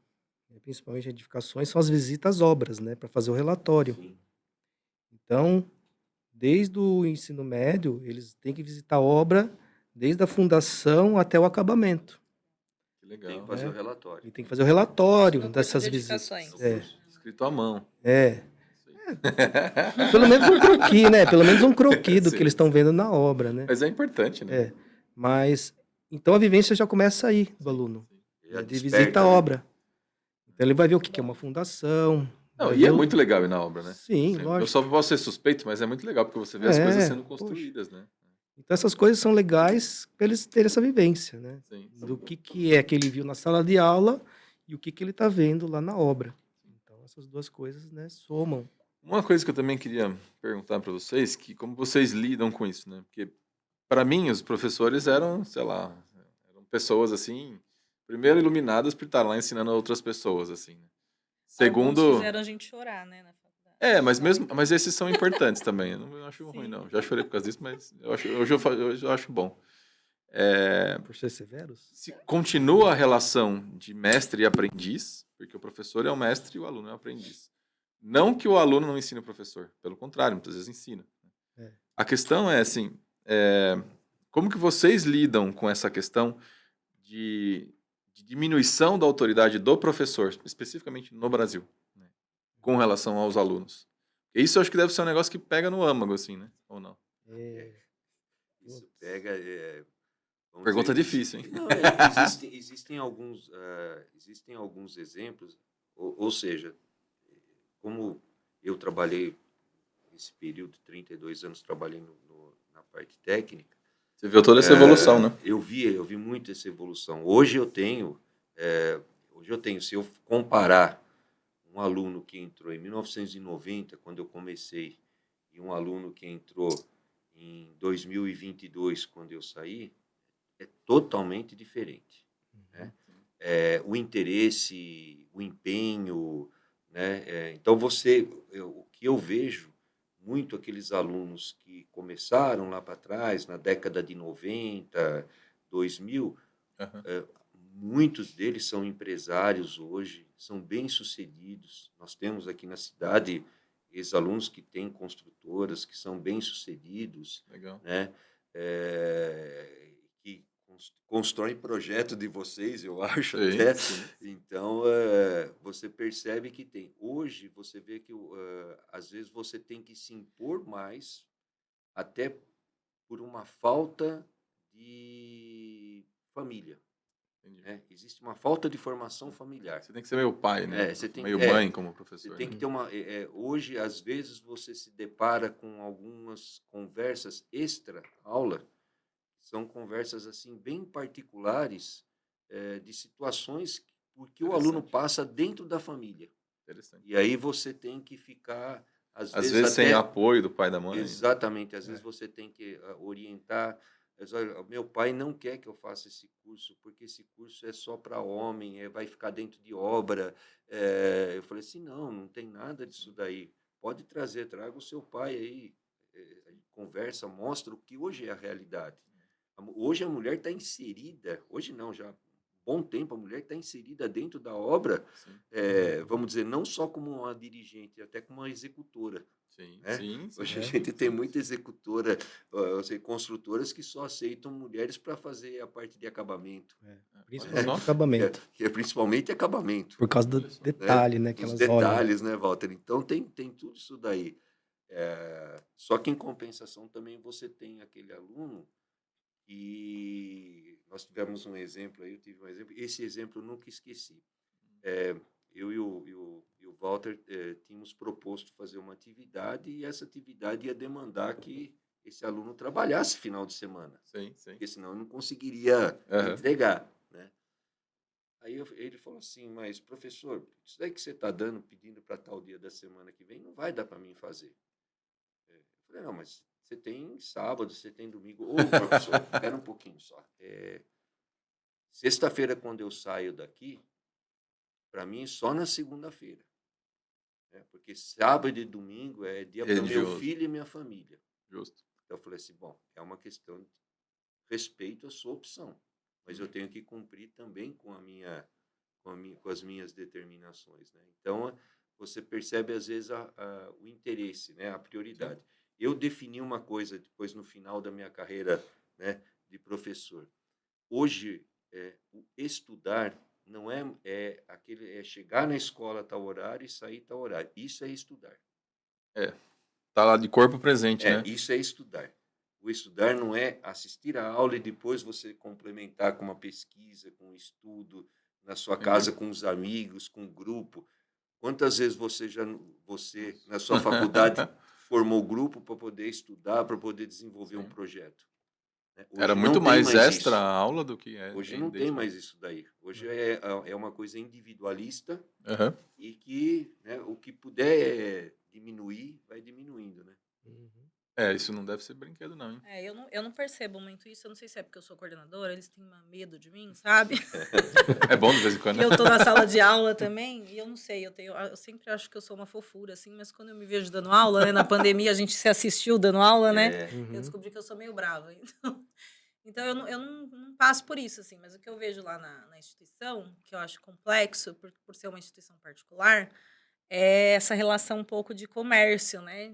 principalmente em edificações, são as visitas às obras, né? Para fazer o relatório. Sim. Então, desde o ensino médio, eles têm que visitar a obra desde a fundação até o acabamento. Que legal. Tem que fazer É. o relatório. E tem que fazer o relatório No curso dessas de visitas. edificações. No curso. Escrito à mão. É. Isso aí. Pelo menos um croquis, né? Pelo menos um croquis do Sim, que eles estão vendo na obra, né? Mas é importante, né? É. Mas, então a vivência já começa aí do aluno. Já De desperta, visita à né? obra. Então ele vai ver o que é uma fundação. Não, vai e ver é o- muito legal ir na obra, né? Sim, Assim, eu lógico. só posso ser suspeito, mas é muito legal, porque você vê as coisas sendo construídas, né? Então essas coisas são legais para eles terem essa vivência, né? Sim. Do que é que ele viu na sala de aula e o que ele está vendo lá na obra. Então essas duas coisas, né, somam. Uma coisa que eu também queria perguntar para vocês, que como vocês lidam com isso, né? Porque para mim os professores eram, sei lá, eram pessoas assim, primeiro iluminadas por estar lá ensinando a outras pessoas, assim. Né? Segundo, Alguns fizeram a gente chorar, né, na faculdade. mas esses são importantes também. Eu não acho ruim, Sim. não. Já chorei por causa disso, mas hoje eu acho bom. Por ser severos? Se continua a relação de mestre e aprendiz, porque o professor é o mestre e o aluno é o aprendiz. Não que o aluno não ensine o professor, pelo contrário, muitas vezes ensina. É. A questão é assim, como que vocês lidam com essa questão de diminuição da autoridade do professor, especificamente no Brasil, né, com relação aos alunos? Isso eu acho que deve ser um negócio que pega no âmago, assim, né? Ou não? Isso pega. Vamos Pergunta dizer, difícil, hein? Não, existem alguns exemplos, ou seja, como eu trabalhei esse período, 32 anos, trabalhei na parte técnica. Você viu toda essa evolução, né? Eu vi muito essa evolução. Hoje eu tenho, se eu comparar um aluno que entrou em 1990, quando eu comecei, e um aluno que entrou em 2022, quando eu saí, é totalmente diferente. Né? O interesse, o empenho, né? Então o que eu vejo muito aqueles alunos que começaram lá para trás, na década de 90, 2000, muitos deles são empresários hoje, são bem-sucedidos. Nós temos aqui na cidade ex-alunos que têm construtoras, que são bem-sucedidos, Legal. né? Que constroem projeto de vocês, eu acho, Sim, até. sim. Então, você percebe que tem. Hoje, você vê que, às vezes, você tem que se impor mais, até por uma falta de família. Né? Existe uma falta de formação familiar. Você tem que ser meio pai, né? Você tem meio que- mãe como professor. Você tem que né? ter uma. Hoje, às vezes, você se depara com algumas conversas extra-aula, são conversas assim bem particulares, de situações que o aluno Interessante. passa dentro da família. Interessante. E aí você tem que ficar, às Às vezes vezes sem até... apoio do pai e da mãe. Exatamente, às vezes você tem que orientar. Mas, olha, meu pai não quer que eu faça esse curso, porque esse curso é só para homem, vai ficar dentro de obra. Eu falei assim, não tem nada disso daí. Pode traga o seu pai aí, conversa, mostra o que hoje é a realidade. Hoje a mulher está inserida, hoje não, já bom tempo, a mulher está inserida dentro da obra, Sim, vamos dizer, não só como uma dirigente, até como uma executora. sim, Né? sim, sim. Hoje a É. gente tem muita executora, construtoras que só aceitam mulheres para fazer a parte de acabamento, Principalmente só. acabamento. que é principalmente acabamento. Por causa do Olha só. detalhe, né? Que Os elas olham. detalhes, né, Walter? Então tem tudo isso daí. Só que em compensação também você tem aquele aluno e nós tivemos um exemplo aí, eu tive um exemplo, esse exemplo eu nunca esqueci. Eu e o Walter tínhamos proposto fazer uma atividade e essa atividade ia demandar que esse aluno trabalhasse final de semana, Sim, sim. porque senão eu não conseguiria Aham. entregar, né? Aí ele falou assim, mas professor, isso daí que você está dando, pedindo para tal dia da semana que vem, não vai dar para mim fazer. Eu falei, não, mas você tem sábado, você tem domingo. Ô, professor, espera um pouquinho só. Sexta-feira, quando eu saio daqui, para mim, só na segunda-feira. Porque sábado e domingo é dia para meu Religioso. filho e minha família. Justo. Então, eu falei assim, bom, é uma questão de respeito à sua opção, mas eu tenho que cumprir também com as minhas determinações, né? Então, você percebe, às vezes, o interesse, né? A prioridade. Eu defini uma coisa depois, no final da minha carreira, né, de professor. Hoje, o estudar não é chegar na escola a tal horário e sair a tal horário. Isso é estudar. Tá lá de corpo presente, né? Isso é estudar. O estudar não é assistir a aula e depois você complementar com uma pesquisa, com um estudo, na sua casa, com os amigos, com um grupo. Quantas vezes você, na sua faculdade, formou grupo para poder estudar, para poder desenvolver um projeto? Né? Hoje Era não muito tem mais extra isso. a aula do que é. Hoje não tem mais isso daí. Hoje é uma coisa individualista Aham. e que, né, o que puder diminuir, vai diminuindo, né? Isso não deve ser brinquedo, não, hein? Eu não percebo muito isso. Eu não sei se é porque eu sou coordenadora, eles têm medo de mim, sabe? É bom de vez em quando, E né? eu tô na sala de aula também, e eu não sei, eu sempre acho que eu sou uma fofura, assim, mas quando eu me vejo dando aula, né? Na pandemia a gente se assistiu dando aula, né? Eu descobri que eu sou meio brava. Então eu não passo por isso, assim, mas o que eu vejo lá na instituição, que eu acho complexo, por ser uma instituição particular, é essa relação um pouco de comércio, né?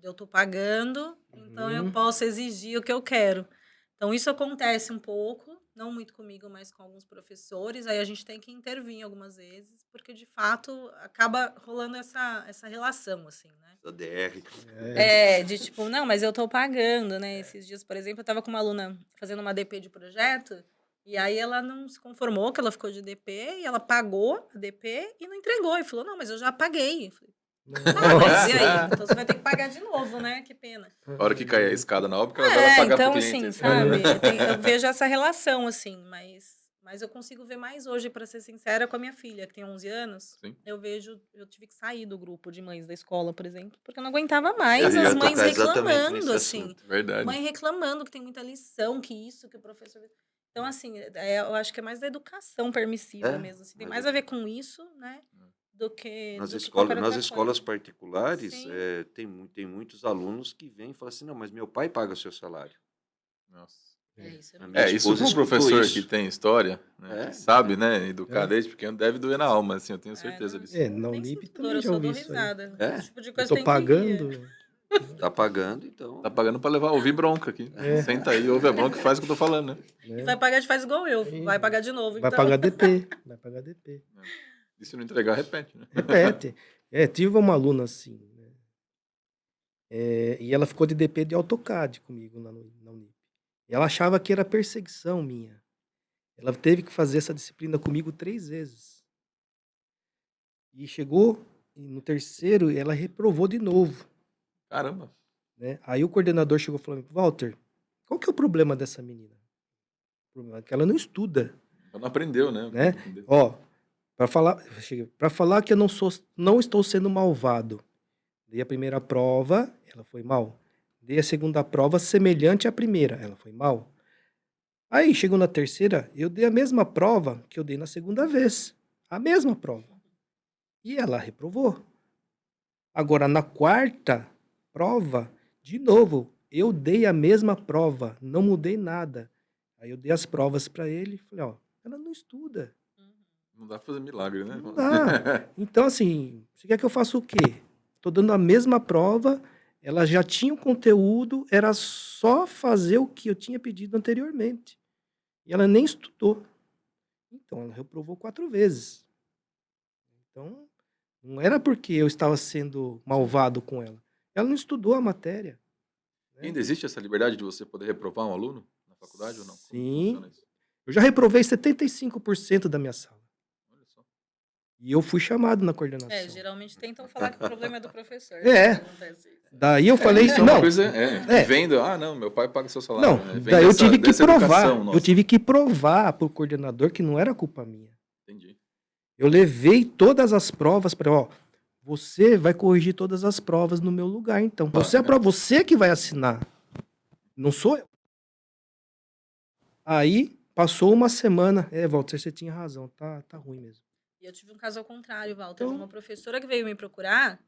Eu tô pagando, então eu posso exigir o que eu quero. Então, isso acontece um pouco, não muito comigo, mas com alguns professores. Aí a gente tem que intervir algumas vezes, porque de fato acaba rolando essa relação, assim, né? Da DR. De tipo, não, mas eu tô pagando, né? Esses dias, por exemplo, eu tava com uma aluna fazendo uma DP de projeto, e aí ela não se conformou que ela ficou de DP, e ela pagou a DP e não entregou. E falou, não, mas eu já paguei. Eu falei, mas e aí? Então você vai ter que pagar de novo, né? Que pena. A hora que cair a escada na obra, que ela vai pagar Então, pro cliente. assim, sabe? Eu vejo essa relação, assim, mas eu consigo ver mais hoje, para ser sincera, com a minha filha, que tem 11 anos. Sim. Eu tive que sair do grupo de mães da escola, por exemplo, porque eu não aguentava mais Eu ia as mães tocar exatamente reclamando, nesse assim. assunto. Verdade. Mãe reclamando que tem muita lição, que isso, que o professor... Então, assim, eu acho que é mais da educação permissiva mesmo. Assim, tem mais a ver com isso, né? Do que Nas qualquer outra escolas coisa. particulares, Sim. tem muitos alunos que vêm e falam assim, não, mas meu pai paga o seu salário. Nossa. Isso. A minha Isso esposa para um escutou professor isso. que tem história, né, que sabe, né, educar desde pequeno, deve doer na alma, assim, eu tenho certeza disso. Na Nem Unip sinto também dor, eu já só ouvi dou isso aí. risada. Esse tipo de Eu coisa tô tem que rir. pagando. Tá pagando, então. Tá pagando para ouvir bronca aqui. Senta aí, ouve a bronca e faz o que eu tô falando, né? E vai pagar, faz igual eu. Vai pagar de novo, Vai então. pagar DP. Vai pagar DP. E se não entregar, repete, né? Repete. Tive uma aluna assim, né? E ela ficou de DP de AutoCAD comigo na Unip. E ela achava que era perseguição minha. Ela teve que fazer essa disciplina comigo 3 vezes. E chegou no terceiro, ela reprovou de novo. Caramba. Né? Aí o coordenador chegou e falou, Walter, qual que é o problema dessa menina? O problema é que ela não estuda. Ela não aprendeu, né? Né? Para falar que eu não estou sendo malvado. Dei a primeira prova, ela foi mal. Dei a segunda prova semelhante à primeira, ela foi mal. Aí chegou na terceira, eu dei a mesma prova que eu dei na segunda vez. A mesma prova. E ela reprovou. Agora, na quarta prova, de novo, eu dei a mesma prova, não mudei nada. Aí eu dei as provas para ele e falei, ó, ela não estuda. Não dá pra fazer milagre, né? Não dá. Então, assim, você quer que eu faça o quê? Tô dando a mesma prova, ela já tinha o conteúdo, era só fazer o que eu tinha pedido anteriormente. E ela nem estudou. Então, ela reprovou 4 vezes. Então, não era porque eu estava sendo malvado com ela. Ela não estudou a matéria. E ainda existe essa liberdade de você poder reprovar um aluno na faculdade ou não? Como que Sim. funciona isso? Eu já reprovei 75% da minha sala. Olha só. E eu fui chamado na É, coordenação. geralmente tentam falar que o problema é do professor. É. Não acontece isso. Daí eu falei, Isso é uma não, coisa, É. vendo, não, meu pai paga seu salário. não, né? Vem daí eu dessa- tive que dessa provar. educação nossa. Eu tive que provar pro coordenador que não era culpa minha. Entendi. Eu levei todas as provas para, ó, você vai corrigir todas as provas no meu lugar, então. Você aprova, você que vai assinar. Não sou eu. Aí passou uma semana. Walter, você tinha razão, tá ruim mesmo. E eu tive um caso ao contrário, Walter, de Então- uma professora que veio me procurar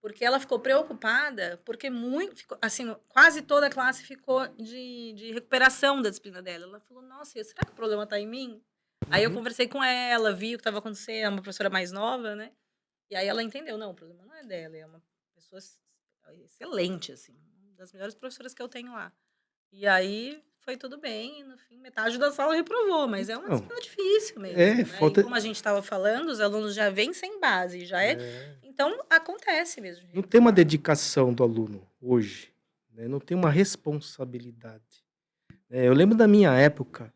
porque ela ficou preocupada, porque assim, quase toda a classe ficou de recuperação da disciplina dela. Ela falou, nossa, será que o problema está em mim? Aí eu conversei com ela, vi o que estava acontecendo, é uma professora mais nova, né? E aí ela entendeu, não, o problema não é dela, é uma pessoa excelente, assim, uma das melhores professoras que eu tenho lá. E aí foi tudo bem, e no fim, metade da sala reprovou, mas é uma Então, disciplina difícil mesmo. é, né? falta- E como a gente estava falando, os alunos já vêm sem base, já é. Então acontece mesmo. de Não tem uma reprovar. dedicação do aluno hoje, né? Não tem uma responsabilidade. Eu lembro da minha época,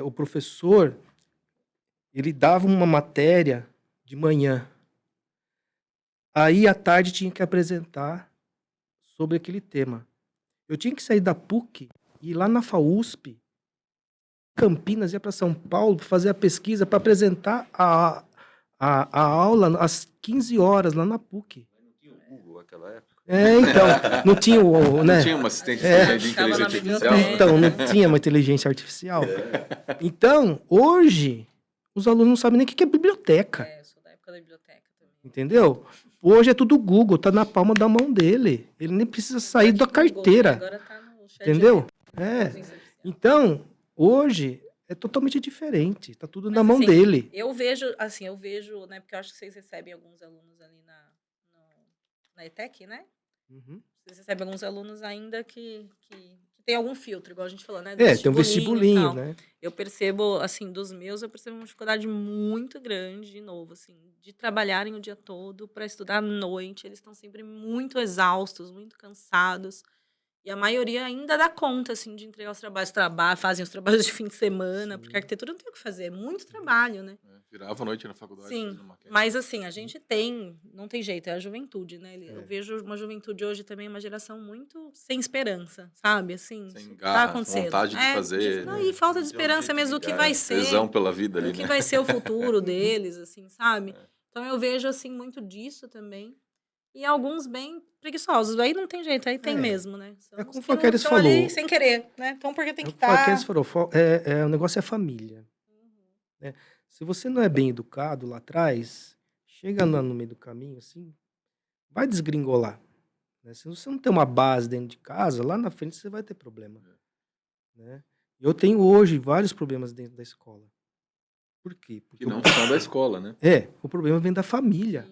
o professor, ele dava uma matéria de manhã, aí à tarde tinha que apresentar sobre aquele tema. Eu tinha que sair da PUC e ir lá na FAUSP, Campinas, ia para São Paulo, pra fazer a pesquisa, para apresentar a aula às 15 horas lá na PUC. Não tinha o Google naquela época. Então, não tinha o, né? Não tinha uma assistente de Ficava inteligência na artificial? biblioteca. Então, não tinha uma inteligência artificial. Então, hoje, os alunos não sabem nem o que é biblioteca, É, eu sou da época da biblioteca também. entendeu? Hoje é tudo Google, tá na palma da mão dele. Ele nem precisa sair da Google, né? carteira, Agora tá no chat entendeu? GPT. Então, hoje é totalmente diferente, tá tudo na Mas, mão assim, dele. Eu vejo, né? Porque eu acho que vocês recebem alguns alunos ali na ETEC, né? Uhum. Vocês recebem alguns alunos ainda que tem algum filtro, igual a gente falou, né? do Tem um e vestibulinho, tal. né? Eu percebo, assim, dos meus, eu percebo uma dificuldade muito grande, de novo, assim, de trabalharem o dia todo para estudar à noite. Eles estão sempre muito exaustos, muito cansados. E a maioria ainda dá conta, assim, de entregar os trabalhos, fazem os trabalhos de fim de semana, porque a arquitetura não tem o que fazer, é muito trabalho, né? Virava a noite na faculdade Sim, fazendo maquete. mas assim, a gente não tem jeito, é a juventude, né? Eu vejo uma juventude hoje também, uma geração muito sem esperança, sabe? Assim, Sem isso garra, acontecendo. vontade de fazer, Não, e falta de esperança mesmo do que vai ser. Tesão pela vida ali, O que né? vai ser o futuro deles, assim, sabe? É. Então eu vejo, assim, muito disso também. E alguns bem preguiçosos. Aí não tem jeito, aí tem mesmo, né? São como os foi que que eles estão ali falou. sem querer, né? Então porque tem que Foi o que estar... eles falou, o negócio é família. Né? Se você não é bem educado lá atrás, chega lá no meio do caminho, assim, vai desgringolar. Né? Se você não tem uma base dentro de casa, lá na frente você vai ter problema. Né? Eu tenho hoje vários problemas dentro da escola. Por quê? Porque Que não são da escola, né? o problema vem da família.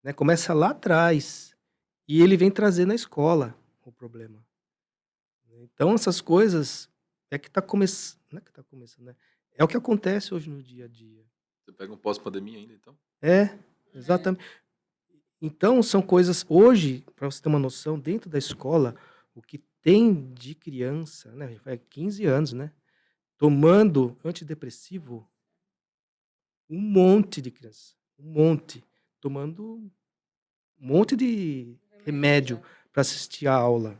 Né? Começa lá atrás. E ele vem trazer na escola o problema. Então, essas coisas é que está começando. Não é que está começando, né? É o que acontece hoje no dia a dia. Você pega um pós-pandemia ainda, então? Exatamente. Então, são coisas. Hoje, para você ter uma noção, dentro da escola, o que tem de criança, né? Faz 15 anos, né? Tomando antidepressivo, um monte de criança. Um monte. Tomando um monte de remédio para assistir a aula.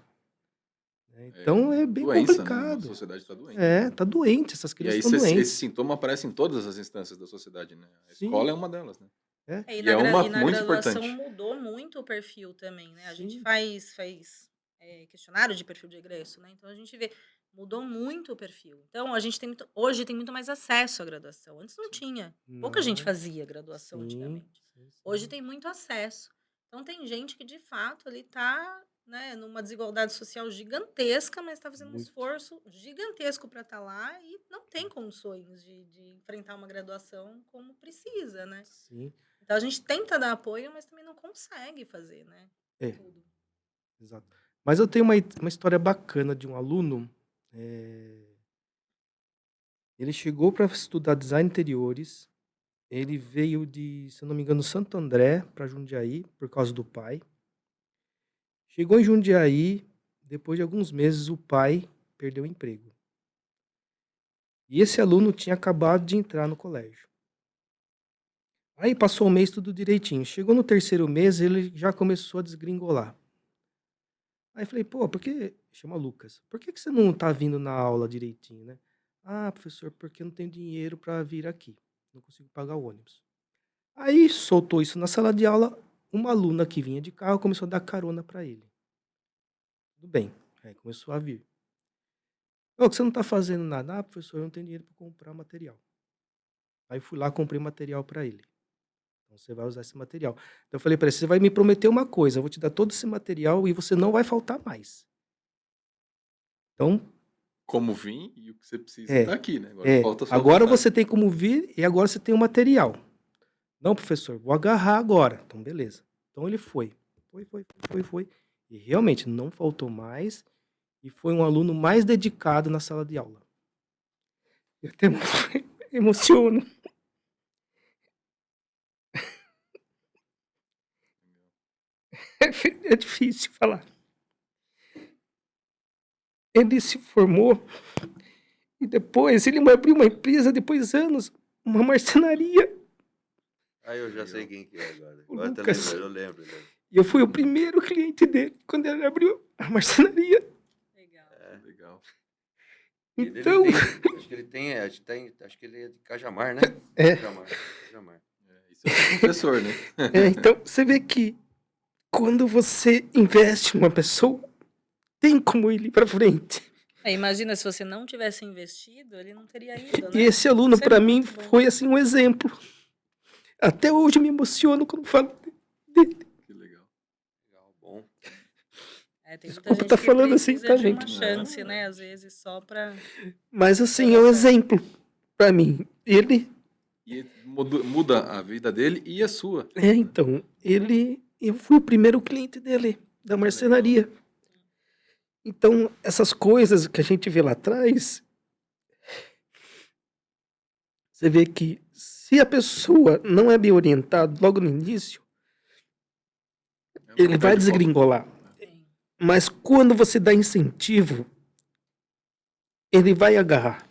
Então é bem doença, complicado. Né? A sociedade está doente. Tá doente, essas E crianças aí estão doentes. esse sintoma aparece em todas as instâncias da sociedade, né? A Sim. escola é uma delas, né? E é uma na muito graduação importante. mudou muito o perfil também, né? A gente Sim. faz questionário de perfil de egresso, né? Então a gente vê, mudou muito o perfil. Então a gente hoje tem muito mais acesso à graduação. Antes não tinha. Pouca gente fazia graduação antigamente. Hoje tem muito acesso. Então tem gente que de fato ali tá né, numa desigualdade social gigantesca, mas está fazendo um Muito. esforço gigantesco para estar lá e não tem condições de enfrentar uma graduação como precisa, né? Sim, Então a gente tenta dar apoio, mas também não consegue fazer, né? É. Tudo. exato. Mas eu tenho uma história bacana de um aluno. Ele chegou para estudar design de interiores. Ele veio de, se eu não me engano, Santo André para Jundiaí, por causa do pai. Chegou em Jundiaí, depois de alguns meses, o pai perdeu o emprego. E esse aluno tinha acabado de entrar no colégio. Aí passou o mês tudo direitinho. Chegou no terceiro mês, ele já começou a desgringolar. Aí falei, pô, por que... Chama Lucas. Por que você não tá vindo na aula direitinho, né? Ah, professor, porque eu não tenho dinheiro para vir aqui. Não consigo pagar o ônibus. Aí soltou isso na sala de aula. Uma aluna que vinha de carro começou a dar carona para ele. Tudo bem. Aí começou a vir. Ô, que você não tá fazendo nada? Ah, professor, eu não tenho dinheiro para comprar material. Aí fui lá, comprei material para ele. Então você vai usar esse material. Então eu falei para ele, você vai me prometer uma coisa, eu vou te dar todo esse material e você não vai faltar mais. Então, Como vim e o que você precisa É, tá aqui, né? Agora é, falta a sua agora vontade. você tem como vir e agora você tem o material. Não, professor, vou agarrar agora. Então, beleza. Então ele foi. Foi. E realmente não faltou mais e foi um aluno mais dedicado na sala de aula. Eu até emociono. É difícil falar. Ele se formou e depois ele abriu uma empresa, depois de anos, uma marcenaria. Ah, eu já sei quem que é agora. O Agora tá Lucas. lembrando, eu lembro. E eu fui o primeiro cliente dele quando ele abriu a marcenaria. Legal. Legal. Então, Acho que ele tem, acho que ele é de Cajamar, né? É. Cajamar. Isso é o professor, né? então você vê que quando você investe em uma pessoa, tem como ele ir para frente. Imagina se você não tivesse investido, ele não teria ido, E né? esse aluno, Isso é para mim, muito bom. foi assim um exemplo. Até hoje eu me emociono quando falo dele. Que legal. Legal, bom. Tem muita Desculpa gente tá que falando assim, precisa tá, de uma gente? chance, Não. né? Às vezes só para... Mas assim, é um exemplo para mim. Ele, E muda a vida dele e a sua. então, eu fui o primeiro cliente dele, da marcenaria. Então, essas coisas que a gente vê lá atrás, você vê que se a pessoa não é bem orientada logo no início, É um ele vai papel de foco. desgringolar. Mas quando você dá incentivo, ele vai agarrar.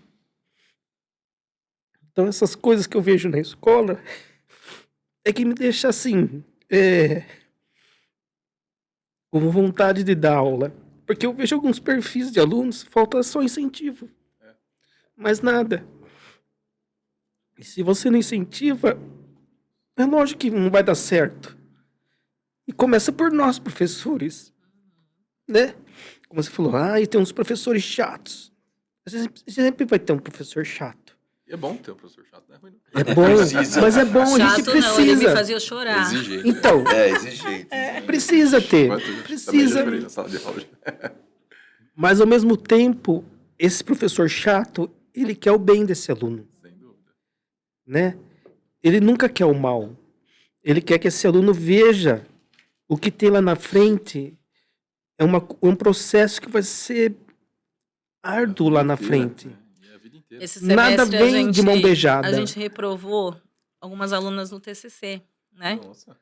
Então, essas coisas que eu vejo na escola é que me deixa assim, com vontade de dar aula. Porque eu vejo alguns perfis de alunos, falta só incentivo. Mais nada. E se você não incentiva, é lógico que não vai dar certo. E começa por nós, professores. Né? Como você falou, e tem uns professores chatos. Sempre vai ter um professor chato. E é bom ter um professor chato, não é ruim, não. É bom, mas é bom, a gente Chato não, ele me precisa. fazia chorar. Exigente. Então, Exigente. precisa ter. Quanto também já Precisa. chorei na sala de aula. Mas ao mesmo tempo, esse professor chato, ele quer o bem desse aluno, Sem dúvida. né? Ele nunca quer o mal. Ele quer que esse aluno veja o que tem lá na frente. É um processo que vai ser árduo lá na frente. E a vida inteira. Esse Nada semestre vem de mão beijada. A gente reprovou algumas alunas no TCC, né? Nossa.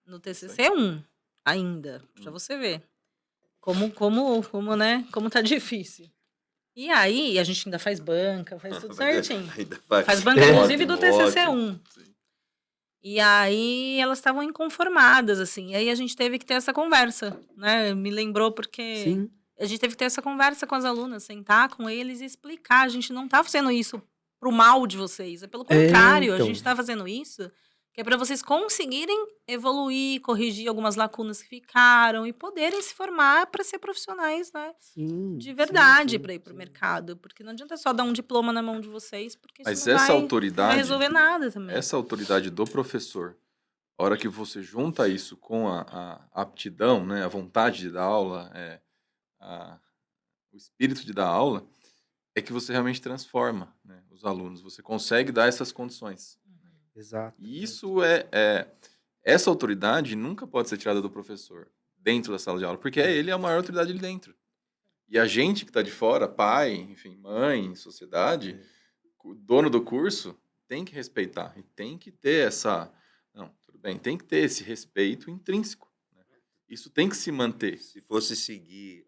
No TCC 1 ainda, pra você ver. Como, né? Como tá difícil. E aí, a gente ainda faz banca, faz tudo certinho. Ainda Faz banca, É. inclusive, do TCC Ótimo. 1. Sim. E aí, elas estavam inconformadas, assim. E aí, a gente teve que ter essa conversa, né? Me lembrou porque Sim. a gente teve que ter essa conversa com as alunas, sentar com eles e explicar. A gente não tá fazendo isso pro mal de vocês. É pelo contrário, então. a gente tá fazendo isso que é para vocês conseguirem evoluir, corrigir algumas lacunas que ficaram e poderem se formar para ser profissionais, né? Sim, De verdade, sim, para ir pro sim. mercado. Porque não adianta só dar um diploma na mão de vocês, porque Mas isso não essa vai autoridade, resolver nada também. essa autoridade do professor a hora que você junta isso com a aptidão, né, a vontade de dar aula, a- o espírito de dar aula, é que você realmente transforma, né, os alunos. Você consegue dar essas condições. Exato. E isso essa autoridade nunca pode ser tirada do professor dentro da sala de aula, porque ele é a maior autoridade ali dentro. E a gente que está de fora, pai, enfim, mãe, sociedade, o dono do curso, tem que respeitar e tem que ter essa... Não, tudo bem, tem que ter esse respeito intrínseco, né? Isso tem que se manter. Se fosse seguir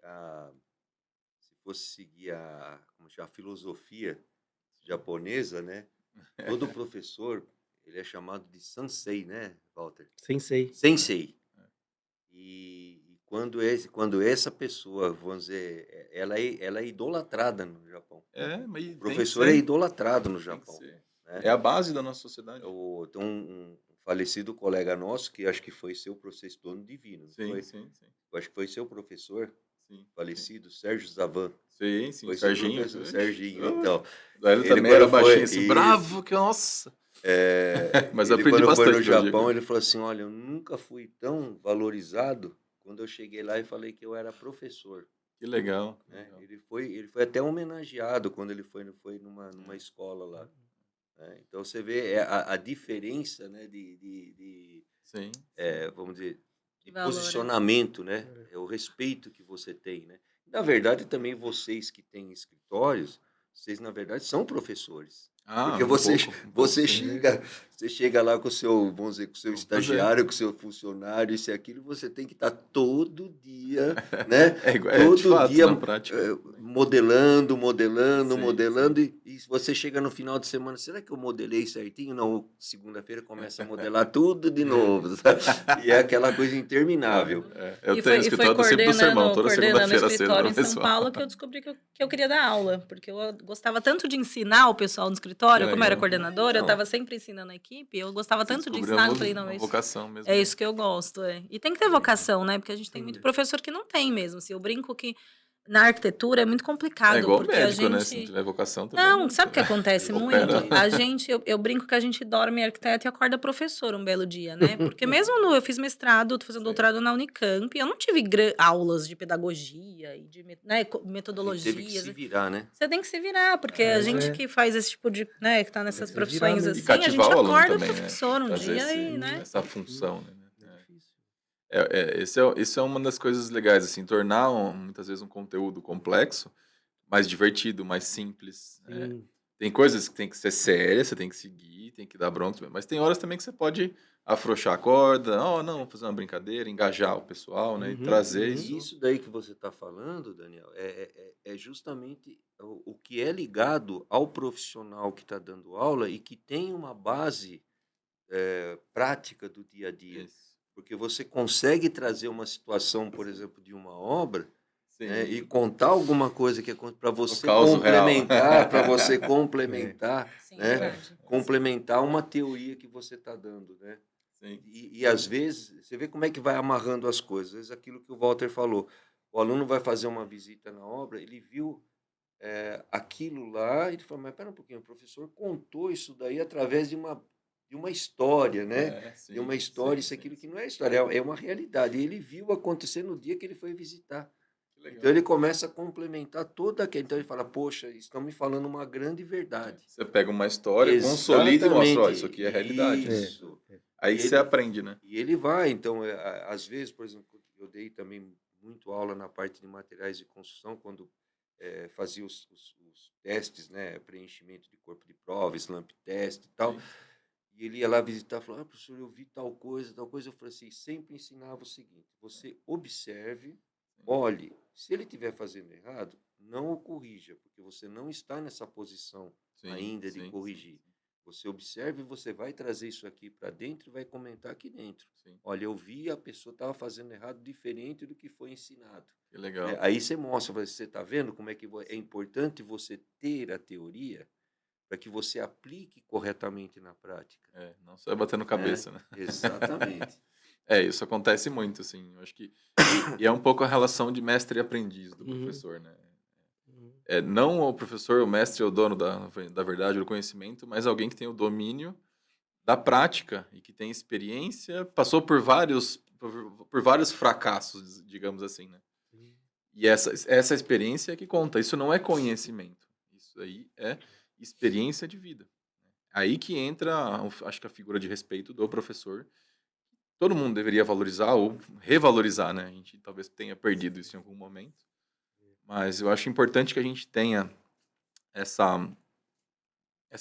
como chama, a filosofia japonesa, né? Todo professor, ele é chamado de sensei, né, Walter? Sensei. Sensei. E quando essa pessoa, vamos dizer, ela é idolatrada no Japão. Mas O tem que professor ser, é idolatrado no tem que Japão, ser. né? É a base da nossa sociedade. Tem um falecido colega nosso, que acho que foi seu professor dono divino, não Sim, foi? sim, sim. Eu acho que foi seu professor Sim, falecido, Sérgio Zavan. sim, sim. Foi seu Serginho. professor, Ixi, Serginho. ah, Então, ele ele também era quando foi- baixinho, assim, isso. bravo, que nossa. Mas Ele aprendi quando foi no bastante com ele. Japão, ele falou assim, olha, eu nunca fui tão valorizado quando eu cheguei lá e falei que eu era professor. Que legal. que Né? legal. Ele foi até homenageado quando ele foi numa escola lá. Né? Então você vê a diferença, né, Sim. vamos dizer, de Valor, posicionamento, né? É o respeito que você tem, né? Na verdade, também vocês que têm escritórios, vocês na verdade são professores. Porque Um pouco, você sim. chega lá com o seu, vamos dizer, com o seu Pois é. estagiário, com o seu funcionário, isso e aquilo, você tem que estar todo dia, né? De fato, dia na prática. modelando, Sim, e você chega no final de semana, será que eu modelei certinho? Não, segunda-feira começa a modelar tudo de novo, sabe? E é aquela coisa interminável. Eu E tenho foi escritório do Simples Sermão, toda coordenando o segunda-feira cedo escritório no em São pessoal. Paulo que eu descobri que eu queria dar aula, porque eu gostava tanto de ensinar o pessoal no escritório, Que como eu era legal. coordenadora, eu Não. estava sempre ensinando a equipe, eu gostava Você tanto de descobriu ensinar, eu falei, não, uma isso vocação mesmo. é isso que eu gosto, é. E tem que ter vocação, né? Porque a gente tem Sim. muito professor que não tem mesmo, assim, eu brinco que na arquitetura é muito É complicado, igual porque médico, a né? Se não gente... tiver vocação também. Não, sabe o que acontece Opera. muito? A gente, eu brinco que a gente dorme arquiteto e acorda professor um belo dia, né? Porque mesmo eu fiz mestrado, tô fazendo Sim. doutorado na Unicamp, eu não tive aulas de pedagogia e de, né, A gente teve que metodologias. se virar, né? Você tem que se virar, porque a Mas gente é. que faz esse tipo de, né, que tá nessas se profissões virar mesmo. E assim, a gente cativar o aluno acorda também, né? professor um Fazer dia e, né? essa função, né? É difícil. Isso é uma das coisas legais, assim, tornar muitas vezes um conteúdo complexo, mais divertido, mais simples. Sim. Tem coisas que tem que ser sérias, você tem que seguir, tem que dar bronca, mas tem horas também que você pode afrouxar a corda, não, vamos fazer uma brincadeira, engajar o pessoal, né? E Uhum, trazer uhum. isso. Isso daí que você está falando, Daniel, é justamente o que é ligado ao profissional que está dando aula e que tem uma base prática do dia a dia. Isso. Porque você consegue trazer uma situação, por exemplo, de uma obra, Sim. né, e contar alguma coisa que acontece para você caso real. complementar, para você complementar, Sim, né, verdade. complementar uma teoria que você está dando, né? Sim. E às vezes, você vê como é que vai amarrando as coisas. Às vezes, aquilo que o Walter falou, o aluno vai fazer uma visita na obra, ele viu aquilo lá, e ele falou, mas pera um pouquinho, o professor contou isso daí através de uma história, né? Sim, De uma história, sim, isso, aquilo sim. que não é história, é uma realidade. E ele viu acontecer no dia que ele foi visitar. Que legal. Então ele começa a complementar toda aquela. Então ele fala, poxa, estão me falando uma grande verdade. Você pega uma história, consolida e mostra, ó, Exatamente. isso aqui é realidade. né? Isso. Aí E você ele- aprende, né? E ele vai, então, às vezes, por exemplo, eu dei também muito aula na parte de materiais de construção, quando fazia os testes, né, preenchimento de corpo de prova, slump test e tal, Sim. e ele ia lá visitar e falou, professor, eu vi tal coisa, eu falei assim, sempre ensinava o seguinte, você observe, olhe, se ele estiver fazendo errado, não o corrija, porque você não está nessa posição Sim, ainda de sim, corrigir. sim, Você observe, você vai trazer isso aqui para dentro e vai comentar aqui dentro. sim. Olha, eu vi a pessoa estava fazendo errado diferente do que foi ensinado. Que legal. Aí você mostra, você está vendo como é que é importante você ter a teoria para que você aplique corretamente na prática. Não só é batendo cabeça, né? Exatamente. Isso acontece muito, assim. Eu acho que e é um pouco a relação de mestre e aprendiz do Uhum. professor, né? Uhum. Não o professor, o mestre é o dono da verdade, do conhecimento, mas alguém que tem o domínio da prática e que tem experiência, passou por vários fracassos, digamos assim, né? E essa experiência é que conta. Isso não é conhecimento. Isso aí é experiência de vida. Aí que entra, acho que a figura de respeito do professor. Todo mundo deveria valorizar ou revalorizar, né? A gente talvez tenha perdido isso em algum momento. Mas eu acho importante que a gente tenha essa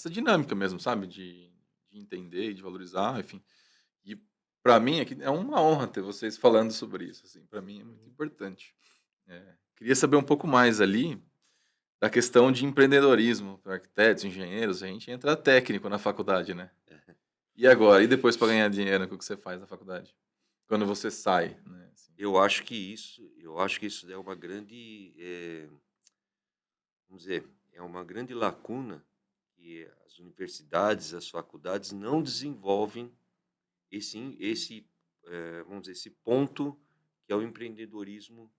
dinâmica mesmo, sabe? De entender e de valorizar, enfim. E para mim aqui é uma honra ter vocês falando sobre isso, assim. Para mim é muito importante. Queria saber um pouco mais ali da questão de empreendedorismo para arquitetos, engenheiros. A gente entra técnico na faculdade, né? E agora? E depois para ganhar dinheiro, o que você faz na faculdade? Quando você sai, né? Assim. Eu acho que isso é uma grande, vamos dizer, é uma grande lacuna que as universidades, as faculdades não desenvolvem vamos dizer, esse ponto que é o empreendedorismo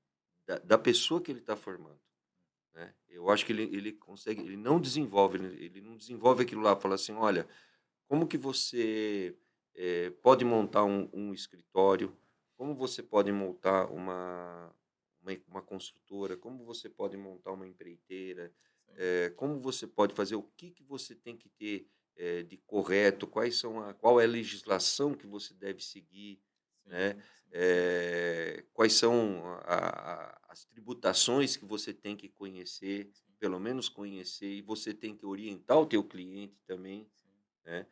da pessoa que ele está formando, né? Eu acho que ele consegue, ele não desenvolve aquilo lá, fala assim, olha, como que você pode montar um escritório, como você pode montar uma construtora, como você pode montar uma empreiteira, como você pode fazer, o que você tem que ter de correto, qual é a legislação que você deve seguir, né? Quais são as tributações que você tem que conhecer, pelo menos conhecer, e você tem que orientar o teu cliente também, né?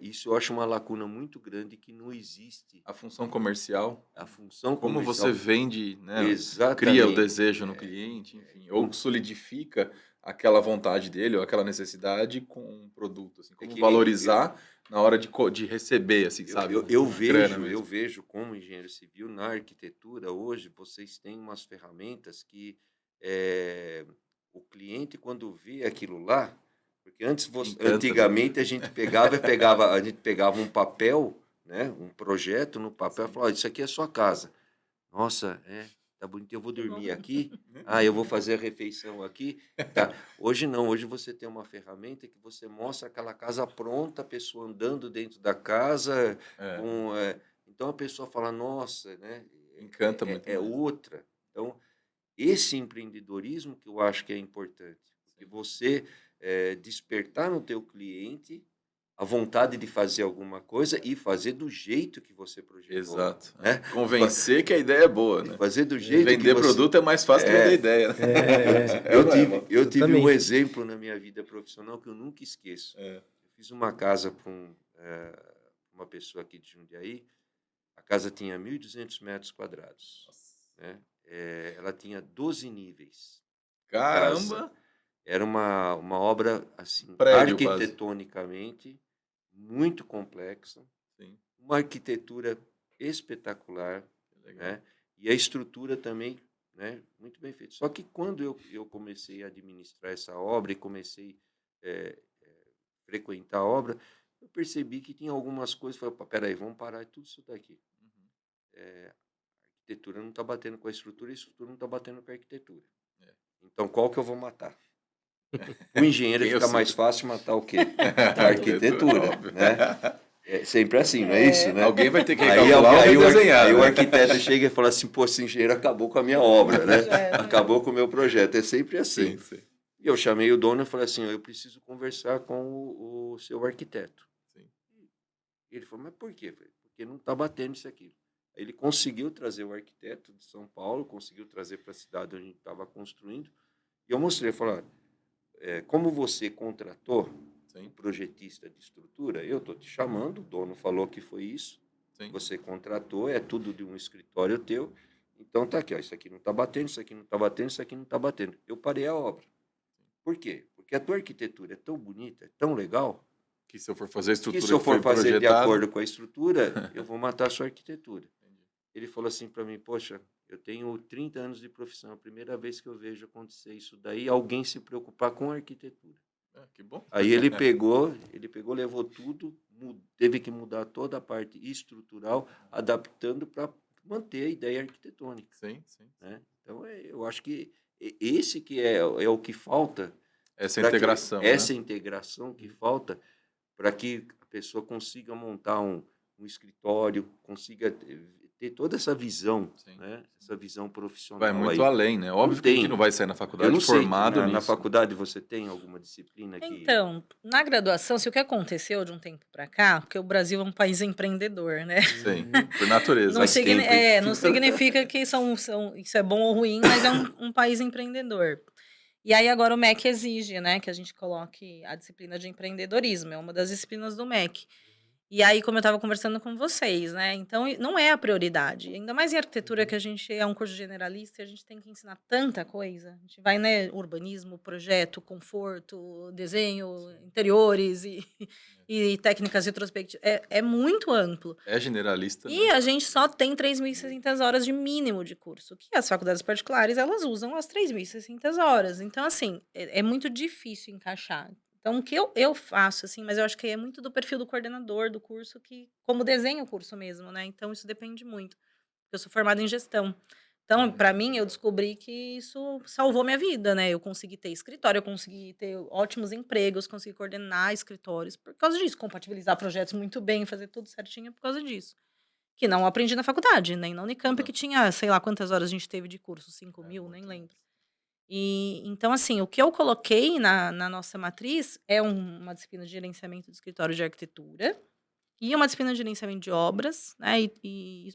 Isso eu acho uma lacuna muito grande que não existe. A função comercial. A função Como comercial. você vende, né? Exatamente. Cria o desejo no cliente, enfim, ou solidifica aquela vontade dele ou aquela necessidade com um produto, assim, como valorizar na hora de receber, assim, sabe? Eu vejo como engenheiro civil na arquitetura hoje vocês têm umas ferramentas que o cliente quando vê aquilo lá, porque antigamente a gente pegava um papel, né, um projeto no papel e falava, isso aqui é a sua casa. Nossa, tá bonito, eu vou dormir aqui. Eu vou fazer a refeição aqui. Tá. Hoje não, hoje você tem uma ferramenta que você mostra aquela casa pronta, a pessoa andando dentro da casa. Então a pessoa fala, nossa, né? Encanta muito. É outra. Então, esse empreendedorismo que eu acho que é importante. Que você despertar no teu cliente a vontade de fazer alguma coisa e fazer do jeito que você projetou. Exato. Né? Convencer que a ideia é boa, né? Fazer do jeito vender que produto é mais fácil que vender ideia. Né? Eu tive um exemplo na minha vida profissional que eu nunca esqueço. Eu fiz uma casa para uma pessoa aqui de Jundiaí. A casa tinha 1.200 metros quadrados. Né? Ela tinha 12 níveis. Caramba! Era uma obra assim, Prédio, arquitetonicamente muito complexa. Sim. Uma arquitetura espetacular, né? E a estrutura também, né? Muito bem feita. Só que quando eu comecei a administrar essa obra e comecei a frequentar a obra, eu percebi que tinha algumas coisas, falei, peraí, vamos parar tudo isso daqui. A arquitetura não está batendo com a estrutura não está batendo com a arquitetura. Então, qual que eu vou matar? O engenheiro fica mais fácil matar o quê? A arquitetura, né? É sempre assim, não é isso, né? Alguém vai ter que recalcular ou desenhar. Aí o arquiteto chega e fala assim, pô, esse engenheiro acabou com a minha obra, né? Acabou com o meu projeto. É sempre assim. Sim. E eu chamei o dono e falei assim, eu preciso conversar com o seu arquiteto. Sim. E ele falou, mas por quê? Porque não está batendo isso aqui. Aí ele conseguiu trazer o arquiteto de São Paulo, conseguiu trazer para a cidade onde a gente estava construindo. E eu mostrei, falei, como você contratou um projetista de estrutura, eu estou te chamando, o dono falou que foi isso, você contratou, é tudo de um escritório teu, então tá aqui, isso aqui não está batendo, isso aqui não está batendo, isso aqui não está batendo. Eu parei a obra. Por quê? Porque a tua arquitetura é tão bonita, é tão legal, que se eu for fazer a estrutura que se eu for fazer de acordo com a estrutura, eu vou matar a sua arquitetura. Ele falou assim para mim, poxa, eu tenho 30 anos de profissão, a primeira vez que eu vejo acontecer isso daí, alguém se preocupar com a arquitetura. Que bom. Aí ele pegou, levou tudo, teve que mudar toda a parte estrutural, adaptando para manter a ideia arquitetônica. Sim. Né? Então, eu acho que esse que é o que falta. Essa integração. Essa integração que falta para que pessoa consiga montar um escritório, consiga ter toda essa visão, Sim. né? Essa visão profissional Vai muito aí. além, né? Óbvio que a gente tem. não vai sair na Eu faculdade não sei, formado na nisso. faculdade você tem alguma disciplina que... Então, na graduação, se o que aconteceu de um tempo para cá, porque o Brasil é um país empreendedor, né? Sim, por natureza. Não, Faz tempo, hein? não significa que isso é bom ou ruim, mas é um país empreendedor. E aí agora o MEC exige, né, que a gente coloque a disciplina de empreendedorismo, é uma das disciplinas do MEC. E aí, como eu estava conversando com vocês, né? Então, não é a prioridade. Ainda mais em arquitetura, que a gente é um curso generalista, e a gente tem que ensinar tanta coisa. A gente vai, né? Urbanismo, projeto, conforto, desenho, interiores e técnicas retrospectivas. É muito amplo. É generalista, E né? a gente só tem 3.600 horas de mínimo de curso, que as faculdades particulares, elas usam as 3.600 horas. Então, assim, é muito difícil encaixar. Então, o que eu faço, assim, mas eu acho que é muito do perfil do coordenador do curso, que como desenha o curso mesmo, né? Então, isso depende muito. Eu sou formada em gestão. Então, para mim, eu descobri que isso salvou minha vida, né? Eu consegui ter escritório, eu consegui ter ótimos empregos, consegui coordenar escritórios por causa disso, compatibilizar projetos muito bem, fazer tudo certinho por causa disso. Que não aprendi na faculdade, nem na Unicamp, que tinha, sei lá, quantas horas a gente teve de curso, 5.000, nem lembro. E, então, assim, o que eu coloquei na nossa matriz é uma disciplina de gerenciamento de escritório de arquitetura e uma disciplina de gerenciamento de obras, né?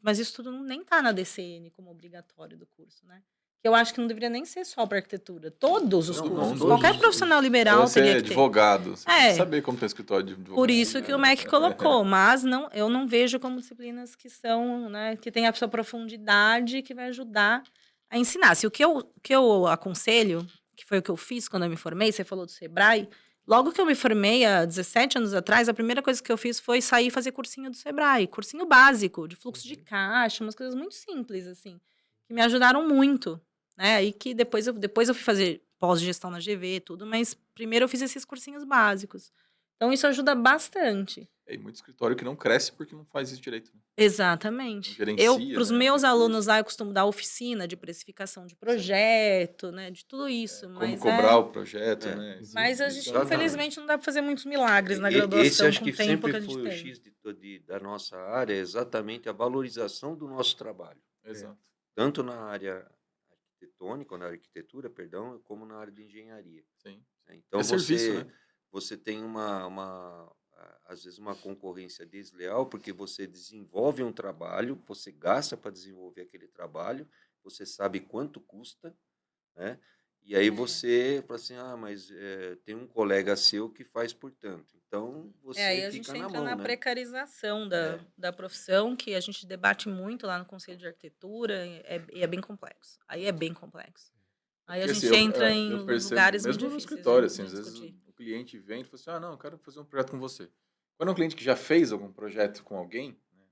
Mas isso tudo nem está na DCN como obrigatório do curso, né? Que eu acho que não deveria nem ser só para arquitetura. Todos os Não, cursos, todos qualquer os profissional Para liberal ser teria que ter. advogado, você tem que É. saber como tem escritório de advogado. Por isso que o MEC colocou, mas não, eu não vejo como disciplinas que são, né, que tem a sua profundidade que vai ajudar a ensinar. Se o que eu aconselho, que foi o que eu fiz quando eu me formei, você falou do Sebrae, logo que eu me formei, há 17 anos atrás, a primeira coisa que eu fiz foi sair e fazer cursinho do Sebrae, cursinho básico, de fluxo de caixa, umas coisas muito simples, assim, que me ajudaram muito, né, aí que depois eu fui fazer pós-gestão na GV e tudo, mas primeiro eu fiz esses cursinhos básicos. Então, isso ajuda bastante. Tem muito escritório que não cresce porque não faz isso direito. Né? Exatamente. Não gerencia, Para os né, meus recurso. alunos lá, eu costumo dar oficina de precificação de projeto, né? De tudo isso. Como mas cobrar o projeto, É. né? Mas a gente, Exatamente. infelizmente, não dá para fazer muitos milagres na Esse graduação acho com que o tempo sempre que a gente foi o tem. X da nossa área, é exatamente a valorização do nosso trabalho. Exato. Tanto na área arquitetônica, ou na arquitetura, perdão, como na área de engenharia. Sim. Então, É serviço, né? você tem às vezes uma concorrência desleal, porque você desenvolve um trabalho, você gasta para desenvolver aquele trabalho, você sabe quanto custa, né? E aí você fala assim, mas tem um colega seu que faz por tanto. Então, você Aí a gente fica na entra mão, na né? precarização da profissão, que a gente debate muito lá no Conselho de Arquitetura, e é bem complexo. Aí é bem complexo. Aí a Porque, gente assim, entra em eu percebo, lugares muito mesmo no difíceis escritório, de assim, às vezes discutir. o cliente vem e fala assim, não, eu quero fazer um projeto com você. Quando é um cliente que já fez algum projeto com alguém, né,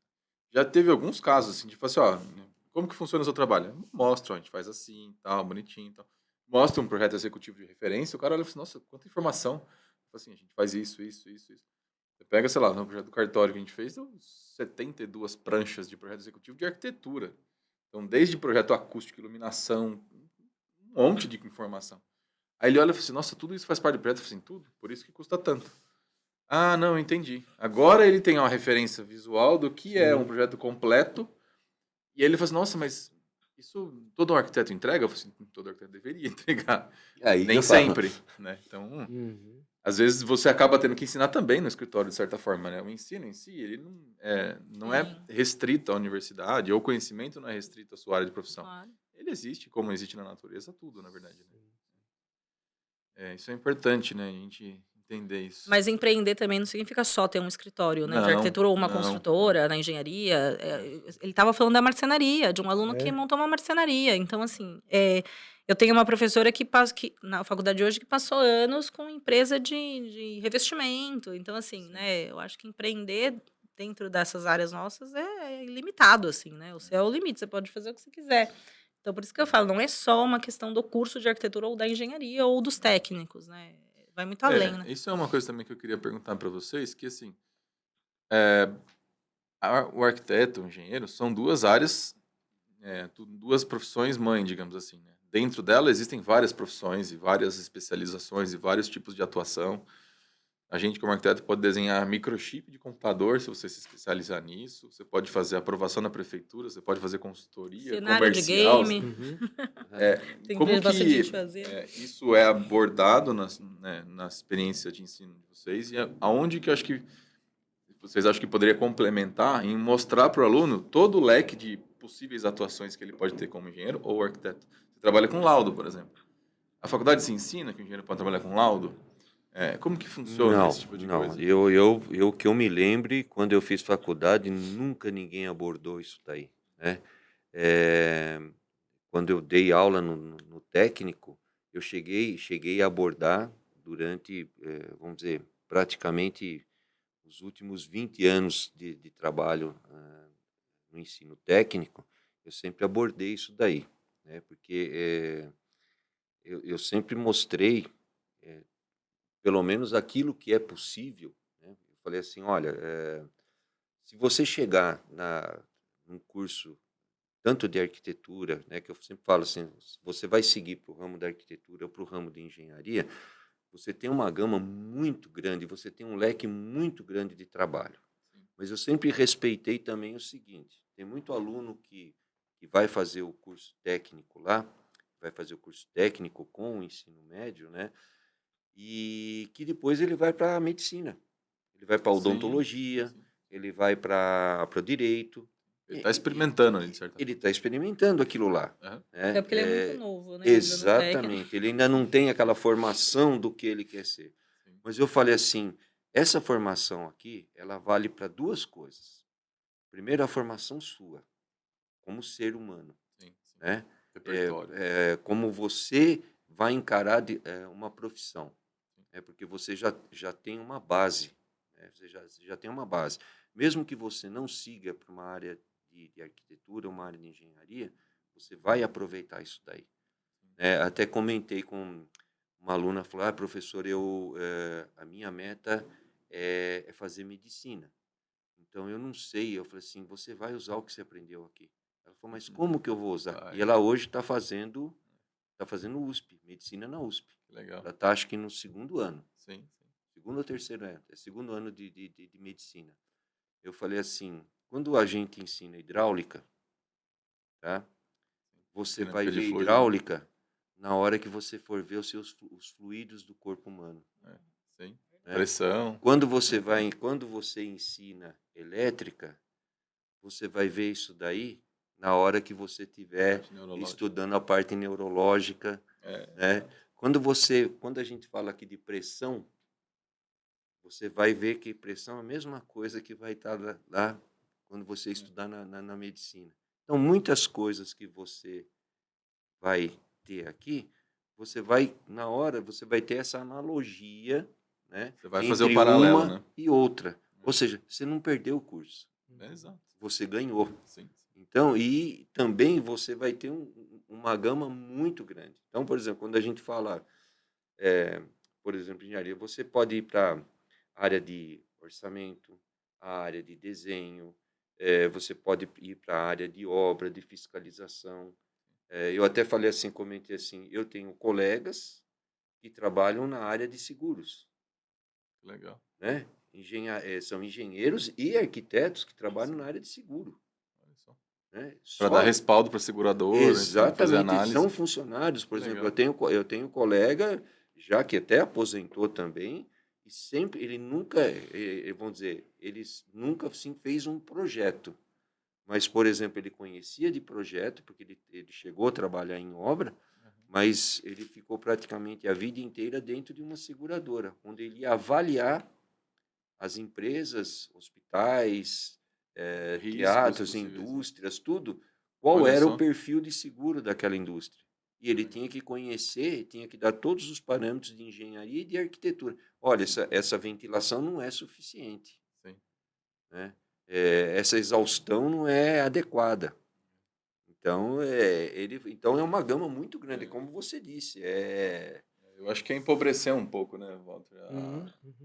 já teve alguns casos, assim, de falar assim, como que funciona o seu trabalho? Mostra, a gente faz assim, tal, bonitinho, tal. Mostra um projeto executivo de referência, o cara olha e fala assim, nossa, quanta informação. Fala assim, a gente faz isso, isso, isso, isso. Você pega, sei lá, no projeto do cartório que a gente fez, deu 72 pranchas de projeto executivo de arquitetura. Então, desde projeto acústico, iluminação, um monte de informação. Aí ele olha e fala assim, nossa, tudo isso faz parte do projeto? Eu falei assim, tudo? Por isso que custa tanto. Ah, não, entendi. Agora ele tem uma referência visual do que é um projeto completo. E aí ele fala assim, nossa, mas isso todo arquiteto entrega? Eu falei assim, todo arquiteto deveria entregar. Aí Nem eu falo, sempre, né? Então, às vezes você acaba tendo que ensinar também no escritório, de certa forma, né? O ensino em si, ele não é restrito à universidade, ou o conhecimento não é restrito à sua área de profissão. Claro. Ele existe, como existe na natureza, tudo, na verdade. Né? Isso é importante, né? A gente entender isso. Mas empreender também não significa só ter um escritório, né? De Não, arquitetura ou uma não. construtora, na engenharia. Ele estava falando da marcenaria, de um aluno que montou uma marcenaria. Então, assim, eu tenho uma professora que na faculdade hoje que passou anos com empresa de revestimento. Então, assim, né? Eu acho que empreender dentro dessas áreas nossas é ilimitado, assim, né? O céu é o limite, você pode fazer o que você quiser. Então, por isso que eu falo, não é só uma questão do curso de arquitetura ou da engenharia ou dos técnicos, né? Vai muito além, né? Isso é uma coisa também que eu queria perguntar para vocês, que assim, o arquiteto, o engenheiro, são duas áreas, duas profissões mãe, digamos assim. Né? Dentro dela existem várias profissões e várias especializações e vários tipos de atuação. a gente, como arquiteto, pode desenhar microchip de computador, se você se especializar nisso. Você pode fazer aprovação na prefeitura, você pode fazer consultoria Cenário de comercial. game. Uhum. Tem Como bastante que gente fazendo. isso é abordado na experiência de ensino de vocês? E aonde que eu acho que vocês acham que poderia complementar em mostrar para o aluno todo o leque de possíveis atuações que ele pode ter como engenheiro ou arquiteto? Você trabalha com laudo, por exemplo. A faculdade se ensina que o engenheiro pode trabalhar com laudo? Como que funciona Não, esse tipo de não. coisa? Eu que eu me lembre, quando eu fiz faculdade, nunca ninguém abordou isso daí, né? Eh, Quando eu dei aula no técnico, eu cheguei a abordar durante, vamos dizer, praticamente os últimos 20 anos de trabalho no ensino técnico, eu sempre abordei isso daí, né? Porque eu sempre mostrei, eh, pelo menos aquilo que é possível, né? Eu falei assim, olha, se você chegar num curso tanto de arquitetura, né, que eu sempre falo assim, se você vai seguir para o ramo da arquitetura ou para o ramo de engenharia, você tem uma gama muito grande, você tem um leque muito grande de trabalho. Mas eu sempre respeitei também o seguinte, tem muito aluno que vai fazer o curso técnico lá, vai fazer o curso técnico com o ensino médio, né, e que depois ele vai para a medicina, ele vai para a Sim, odontologia, sim. ele vai para o direito, Ele está experimentando ali, de certa ele forma. está experimentando aquilo lá. Aham. Né? Até porque ele é muito novo, né? ainda no técnico. Exatamente. Ele ainda não tem aquela formação do que ele quer ser. Sim. Mas eu falei assim, essa formação aqui, ela vale para duas coisas. Primeiro, a formação sua, como ser humano. Sim, sim. Né? Repertório. Como você vai encarar uma profissão. Porque você já tem uma base. Né? Você já tem uma base. Mesmo que você não siga para uma área de arquitetura, uma área de engenharia, você vai aproveitar isso daí. Até comentei com uma aluna, falou, professor, a minha meta é fazer medicina. Então, eu não sei. Eu falei assim, você vai usar o que você aprendeu aqui. Ela falou, mas como que eu vou usar? E ela hoje está fazendo USP, medicina na USP. Legal. Ela está, acho que, no segundo ano. Sim, sim. Segundo ou terceiro ano. É segundo ano de medicina. Eu falei assim, quando a gente ensina hidráulica, tá? Você vai ver hidráulica na hora que você for ver os fluidos do corpo humano. Sim. Né? Pressão. Quando você ensina elétrica, você vai ver isso daí na hora que você estiver estudando a parte neurológica. Né? Quando a gente fala aqui de pressão, você vai ver que pressão é a mesma coisa que vai estar lá quando você estudar na medicina. Então, muitas coisas que você vai ter aqui, na hora, você vai ter essa analogia, né, você vai fazer o paralelo, uma, né? E outra. Ou seja, você não perdeu o curso. Exato. Você ganhou. Sim. Então, e também você vai ter uma gama muito grande. Então, por exemplo, quando a gente fala, por exemplo, engenharia, você pode ir para a área de orçamento, a área de desenho, você pode ir para a área de obra, de fiscalização. Eu até falei assim, comentei assim, eu tenho colegas que trabalham na área de seguros. Legal. Né? São engenheiros e arquitetos que trabalham na área de seguro. Né? Para dar respaldo para a seguradora. Exatamente, fazer análise. São funcionários. Por exemplo, eu tenho um colega, já que até aposentou também, e sempre, ele nunca, vamos dizer, ele nunca assim, fez um projeto. Mas, por exemplo, ele conhecia de projeto, porque ele chegou a trabalhar em obra, mas ele ficou praticamente a vida inteira dentro de uma seguradora, onde ele ia avaliar as empresas, hospitais, teatros, indústrias, tudo, qual era o perfil de seguro daquela indústria. E ele tinha que conhecer, tinha que dar todos os parâmetros de engenharia e de arquitetura. Olha, essa ventilação não é suficiente. Sim. Né? Essa exaustão não é adequada. Então, então é uma gama muito grande, como você disse. Eu acho que é empobrecer um pouco, né, Walter?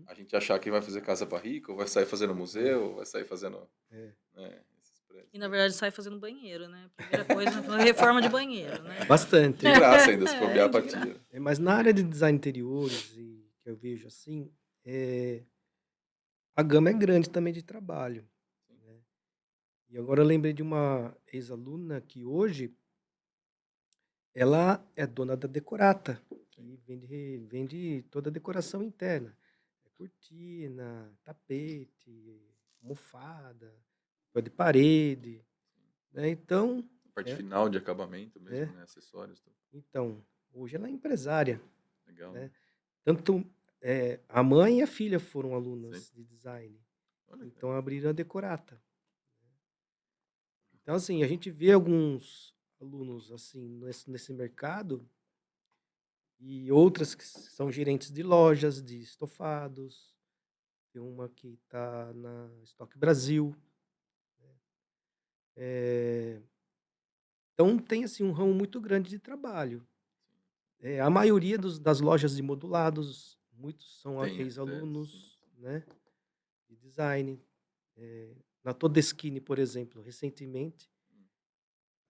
A gente achar que vai fazer casa para rico, ou vai sair fazendo museu, ou vai sair fazendo... esses prédios. E, na verdade, sai fazendo banheiro, né? Primeira coisa, reforma de banheiro, né? Bastante. De graça ainda, se for a apatia. Mas na área de design interiores, que eu vejo assim, a gama é grande também de trabalho, né? E agora eu lembrei de uma ex-aluna que hoje ela é dona da Decorata, que vende toda a decoração interna. É cortina, tapete, almofada, papel de parede, né? Então, Parte é, final de acabamento é, mesmo, né? Acessórios. Tudo. então, hoje ela é empresária, Legal, né? né? Tanto a mãe e a filha foram Sim. alunas de design, Olha, então abriram a Decorata. Então, assim, a gente vê alguns alunos assim nesse mercado e outras que são gerentes de lojas de estofados. Tem uma que está na Estoque Brasil. É, então, tem assim um ramo muito grande de trabalho. A maioria das lojas de modulados, muitos são tem até, sim. ex-alunos, né, de design. Na Todeskine, por exemplo, recentemente,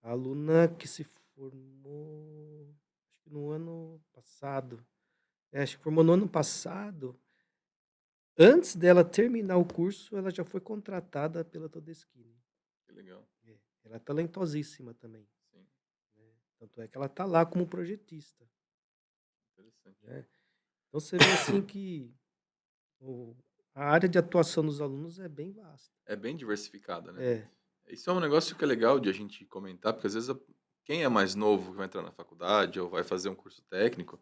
a aluna que se formou, acho que no ano passado, acho que formou no ano passado, antes dela terminar o curso, ela já foi contratada pela Todeskine. Que legal. Ela é talentosíssima também, Sim, né? Tanto é que ela está lá como projetista, interessante. né? Então você vê assim que a área de atuação dos alunos é bem vasta. É bem diversificada, né? É, Isso é um negócio que é legal de a gente comentar, porque às vezes quem é mais novo que vai entrar na faculdade ou vai fazer um curso técnico,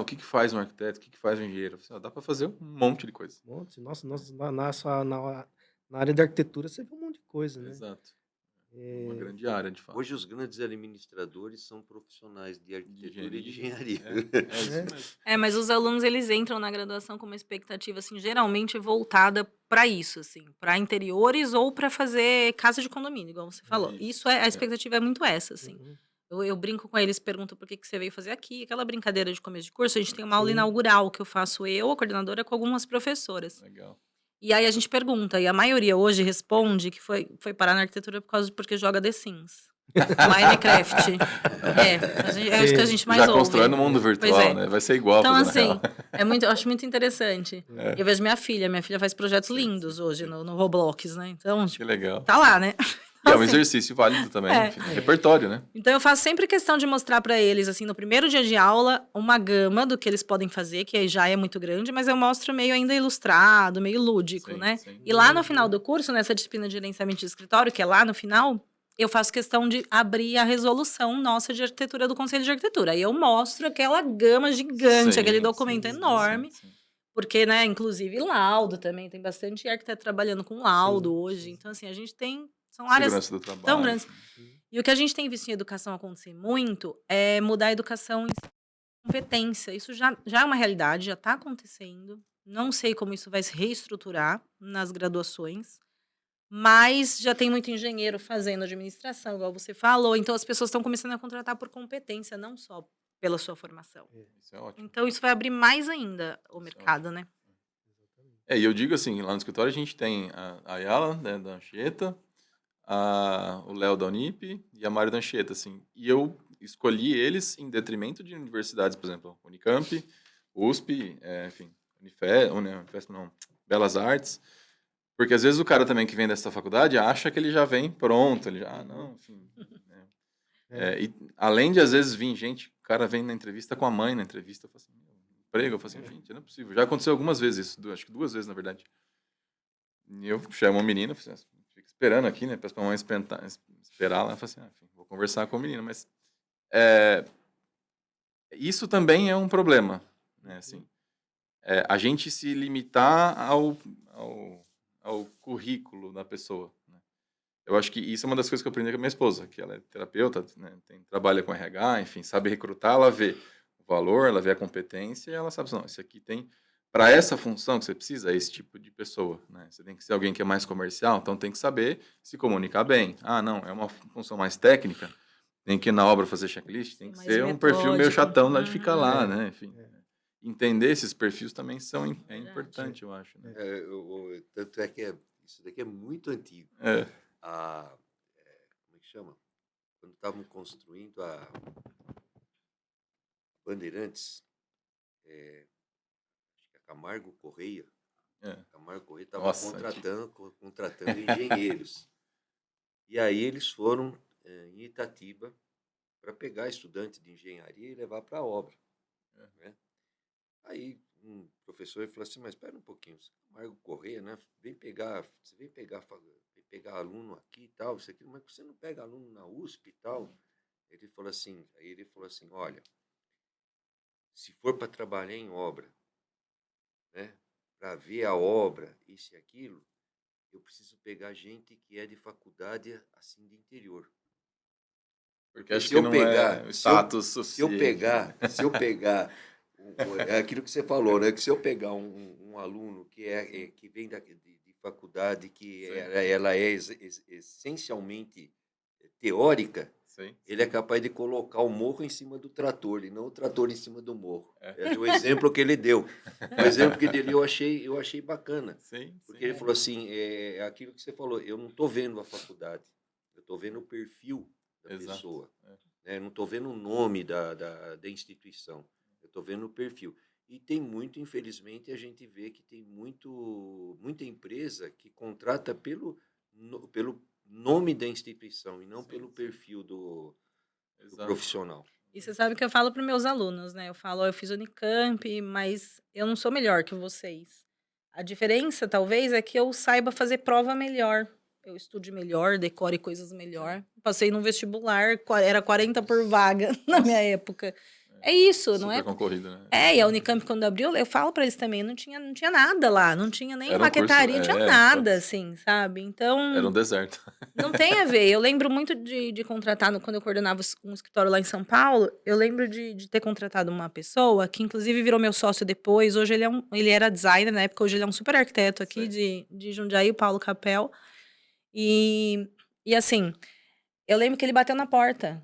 o que que faz um arquiteto, o que que faz um engenheiro? Assim, dá para fazer um monte de coisa. um monte. Nossa, na área de arquitetura você vê um monte de coisa, né? Exato. É, Uma grande área, de fato. Hoje os grandes administradores são profissionais de arquitetura e de engenharia. É isso mesmo. Mas os alunos eles entram na graduação com uma expectativa assim, geralmente voltada para isso, assim, para interiores ou para fazer casa de condomínio, igual você falou. Isso a expectativa é muito essa, assim. uhum, Eu brinco com eles, pergunto por que você veio fazer aqui, aquela brincadeira de começo de curso, a gente tem uma aula sim. inaugural que eu faço a coordenadora, com algumas professoras. Legal. E aí a gente pergunta, e a maioria hoje responde que foi parar na arquitetura porque joga The Sims. Minecraft. É isso que a gente mais Já ouve. constrói no mundo Pois virtual, é. né? Vai ser igual Então, fazendo assim, real. eu acho muito interessante. É. Eu vejo minha filha faz projetos Sim, lindos sim, hoje sim. no Roblox, né? Então, Que tipo, legal. tá lá, né? E é um assim, exercício válido também, É. enfim, repertório, né? Então eu faço sempre questão de mostrar para eles, assim, no primeiro dia de aula, uma gama do que eles podem fazer, que aí já é muito grande, mas eu mostro meio ainda ilustrado, meio lúdico, Sim, né? sim. E lá no final do curso, nessa disciplina de gerenciamento de escritório, que é lá no final, eu faço questão de abrir a resolução nossa de arquitetura do Conselho de Arquitetura. Aí eu mostro aquela gama gigante, Sim, aquele documento sim, sim, enorme. sim. Porque, né, inclusive laudo também, tem bastante arquiteto trabalhando com laudo Sim, hoje. sim. Então, assim, a gente são áreas Segurança do tão trabalho. grandes. Assim. E o que a gente tem visto em educação acontecer muito é mudar a educação em competência. Isso já é uma realidade, já está acontecendo. Não sei como isso vai se reestruturar nas graduações, mas já tem muito engenheiro fazendo administração, igual você falou. Então, as pessoas estão começando a contratar por competência, não só pela sua formação. Isso é ótimo. Então, isso vai abrir mais ainda o Isso é mercado, né? E eu digo assim, lá no escritório a gente tem a Ayala, né, da Anchieta, o Léo da Unip e a Mário da Anchieta, assim. E eu escolhi eles em detrimento de universidades, por exemplo, Unicamp, USP, enfim, Unifesp não, Belas Artes, porque às vezes o cara também que vem dessa faculdade acha que ele já vem pronto, ele já, não, enfim. Né. E além de às vezes vir gente, o cara vem na entrevista com a mãe na entrevista, eu falo assim, emprego, eu falo assim, enfim, não é possível. Já aconteceu algumas vezes isso, acho que 2 vezes, na verdade. E eu chamo o menino, fica esperando aqui, né? Peço pra mãe esperar lá. Eu falo assim, enfim, vou conversar com o menino. Mas isso também é um problema, né? Assim, a gente se limitar ao currículo da pessoa. Né? Eu acho que isso é uma das coisas que eu aprendi com a minha esposa, que ela é terapeuta, né? Trabalha com RH, enfim, sabe recrutar, ela vê o valor, ela vê a competência e ela sabe, não, isso aqui tem... Para essa função que você precisa, é esse tipo de pessoa. Né? Você tem que ser alguém que é mais comercial, então tem que saber se comunicar bem. Não, é uma função mais técnica, tem que ir na obra fazer checklist, tem que Mais ser um perfil meio metódico. chatão lá de ficar lá, É, né? Enfim, entender esses perfis também é Verdade. importante, eu acho. Né? Tanto é que isso daqui é muito antigo. Como é que chama? Quando estavam construindo a Bandeirantes, acho que Camargo Correia. É. Camargo Correia estava Nossa, contratando engenheiros. E aí eles foram em Itatiba para pegar estudante de engenharia e levar para a obra. Né? Aí um professor falou assim, mas espera um pouquinho, Camargo Correia, né? Você vem pegar aluno aqui e tal, isso aqui, mas você não pega aluno na USP e tal? Ele falou assim, olha, se for para trabalhar em obra, né, para ver a obra, isso e aquilo, eu preciso pegar gente que é de faculdade assim de interior. Porque acho que não é o status se eu suficiente. pegar é aquilo que você falou, né? Que se eu pegar um aluno que vem de faculdade, que ela é essencialmente teórica, Sim. ele é capaz de colocar o morro em cima do trator e não o trator em cima do morro. É o exemplo que ele deu. O exemplo que ele deu eu achei bacana. Sim, porque ele falou assim, é aquilo que você falou, eu não estou vendo a faculdade, eu estou vendo o perfil da pessoa. Né? Eu não estou vendo o nome da instituição, eu estou vendo o perfil. E tem muito, infelizmente, a gente vê que tem muita empresa que contrata pelo nome da instituição e não pelo perfil do profissional. E você sabe que eu falo para meus alunos, né? Eu falo, eu fiz Unicamp, mas eu não sou melhor que vocês. A diferença, talvez, é que eu saiba fazer prova melhor. Eu estude melhor, decore coisas melhor. Passei num vestibular, era 40 por vaga na minha época. É isso, não é? Super concorrido, né? E a Unicamp, quando abriu, eu falo para eles também, não tinha nada lá, não tinha nem maquetaria, não tinha nada, assim, sabe? Então... Era um deserto. Não tem a ver. Eu lembro muito de contratar, quando eu coordenava um escritório lá em São Paulo, eu lembro de ter contratado uma pessoa, que inclusive virou meu sócio depois, hoje ele era designer, na época, hoje ele é um super arquiteto aqui de Jundiaí, o Paulo Capel. E assim, eu lembro que ele bateu na porta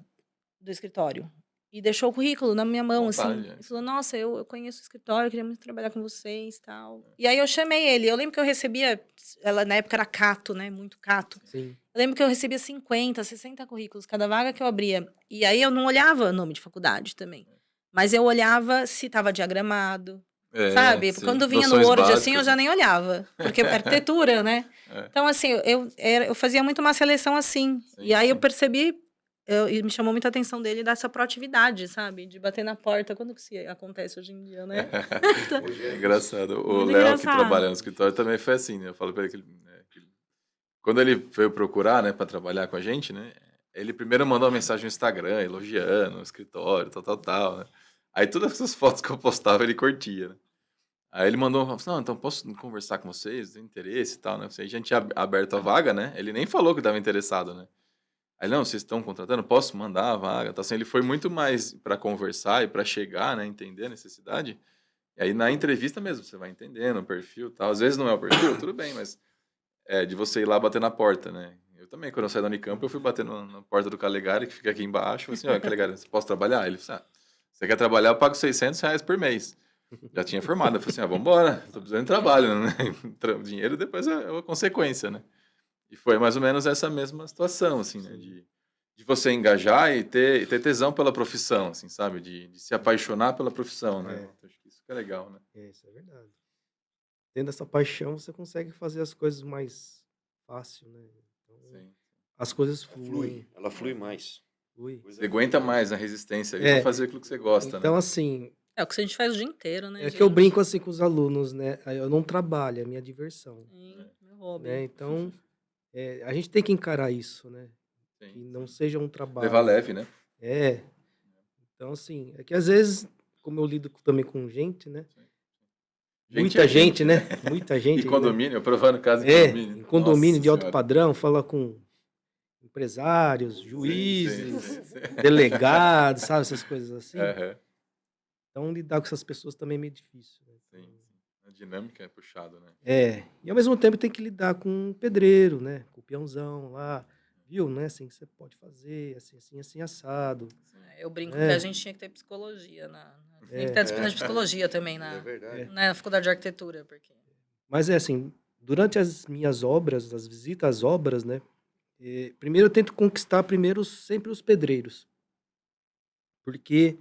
do escritório e deixou o currículo na minha mão, assim. Ele falou, nossa, eu conheço o escritório, eu queria muito trabalhar com vocês e tal. E aí eu chamei ele. Eu lembro que eu recebia, ela na época era cato, né? Muito cato. Sim. Eu lembro que eu recebia 50, 60 currículos, cada vaga que eu abria. E aí eu não olhava nome de faculdade também. Mas eu olhava se estava diagramado, sabe? Sim. Quando vinha no Word, assim, eu já nem olhava. Porque arquitetura, né? Então, assim, eu fazia muito uma seleção assim. E aí eu percebi, e me chamou muita atenção dele dessa proatividade, sabe? De bater na porta. Quando que isso acontece hoje em dia, né? É engraçado. O Léo, que trabalha no escritório, também foi assim, né? Eu falo pra ele que quando ele veio procurar, né, para trabalhar com a gente, né, ele primeiro mandou uma mensagem no Instagram, elogiando o escritório, tal, né? Aí todas essas fotos que eu postava, ele curtia, né? Aí ele mandou, não, então posso conversar com vocês, tem interesse e tal, né? Aí a gente tinha aberto a vaga, né? Ele nem falou que estava interessado, né? Aí, não, vocês estão contratando? Posso mandar a vaga? Então, assim, ele foi muito mais para conversar e para chegar, né, entender a necessidade. E aí, na entrevista mesmo, você vai entendendo o perfil e tal. Às vezes não é o perfil, tudo bem, mas de você ir lá bater na porta, né? Eu também, quando eu saí da Unicamp, eu fui bater na porta do Calegari, que fica aqui embaixo. Falei assim, ó, Calegari, você posso trabalhar? Ele falou assim, você quer trabalhar, eu pago R$600 por mês. Já tinha formado. Eu falei assim, vambora, tô precisando de trabalho, né? Dinheiro depois é uma consequência, né? E foi mais ou menos essa mesma situação, assim, né? De você engajar e ter tesão pela profissão, assim, sabe? De se apaixonar pela profissão, né? Acho que isso que é legal, né? Isso é verdade. Tendo essa paixão, você consegue fazer as coisas mais fácil, né? Então, as coisas fluem. Ela flui mais. Você aguenta mais a resistência ali pra fazer aquilo que você gosta, então, né? assim... É o que a gente faz o dia inteiro, né, É que eu brinco assim com os alunos, né? Eu não trabalho, é minha diversão. Meu hobby. Né? Então, a gente tem que encarar isso, né? Sim. Que não seja um trabalho. Levar leve, né? Então, assim, é que às vezes, como eu lido também com gente, né? Muita gente, né? Muita gente. E condomínio, provando caso em condomínio. Em condomínio de alto padrão, fala com empresários, juízes, delegados, sabe? Essas coisas assim. Então, lidar com essas pessoas também é meio difícil. Né? Sim. A dinâmica é puxada, né? E ao mesmo tempo tem que lidar com um pedreiro, né? Com o peãozão lá. Viu? Não é assim que você pode fazer, assim, assado. Eu brinco que a gente tinha que ter psicologia. Tinha que ter disciplina de psicologia também na faculdade de arquitetura. Porque... Mas assim, durante as minhas obras, as visitas às obras, né? Primeiro eu tento conquistar sempre os pedreiros. Porque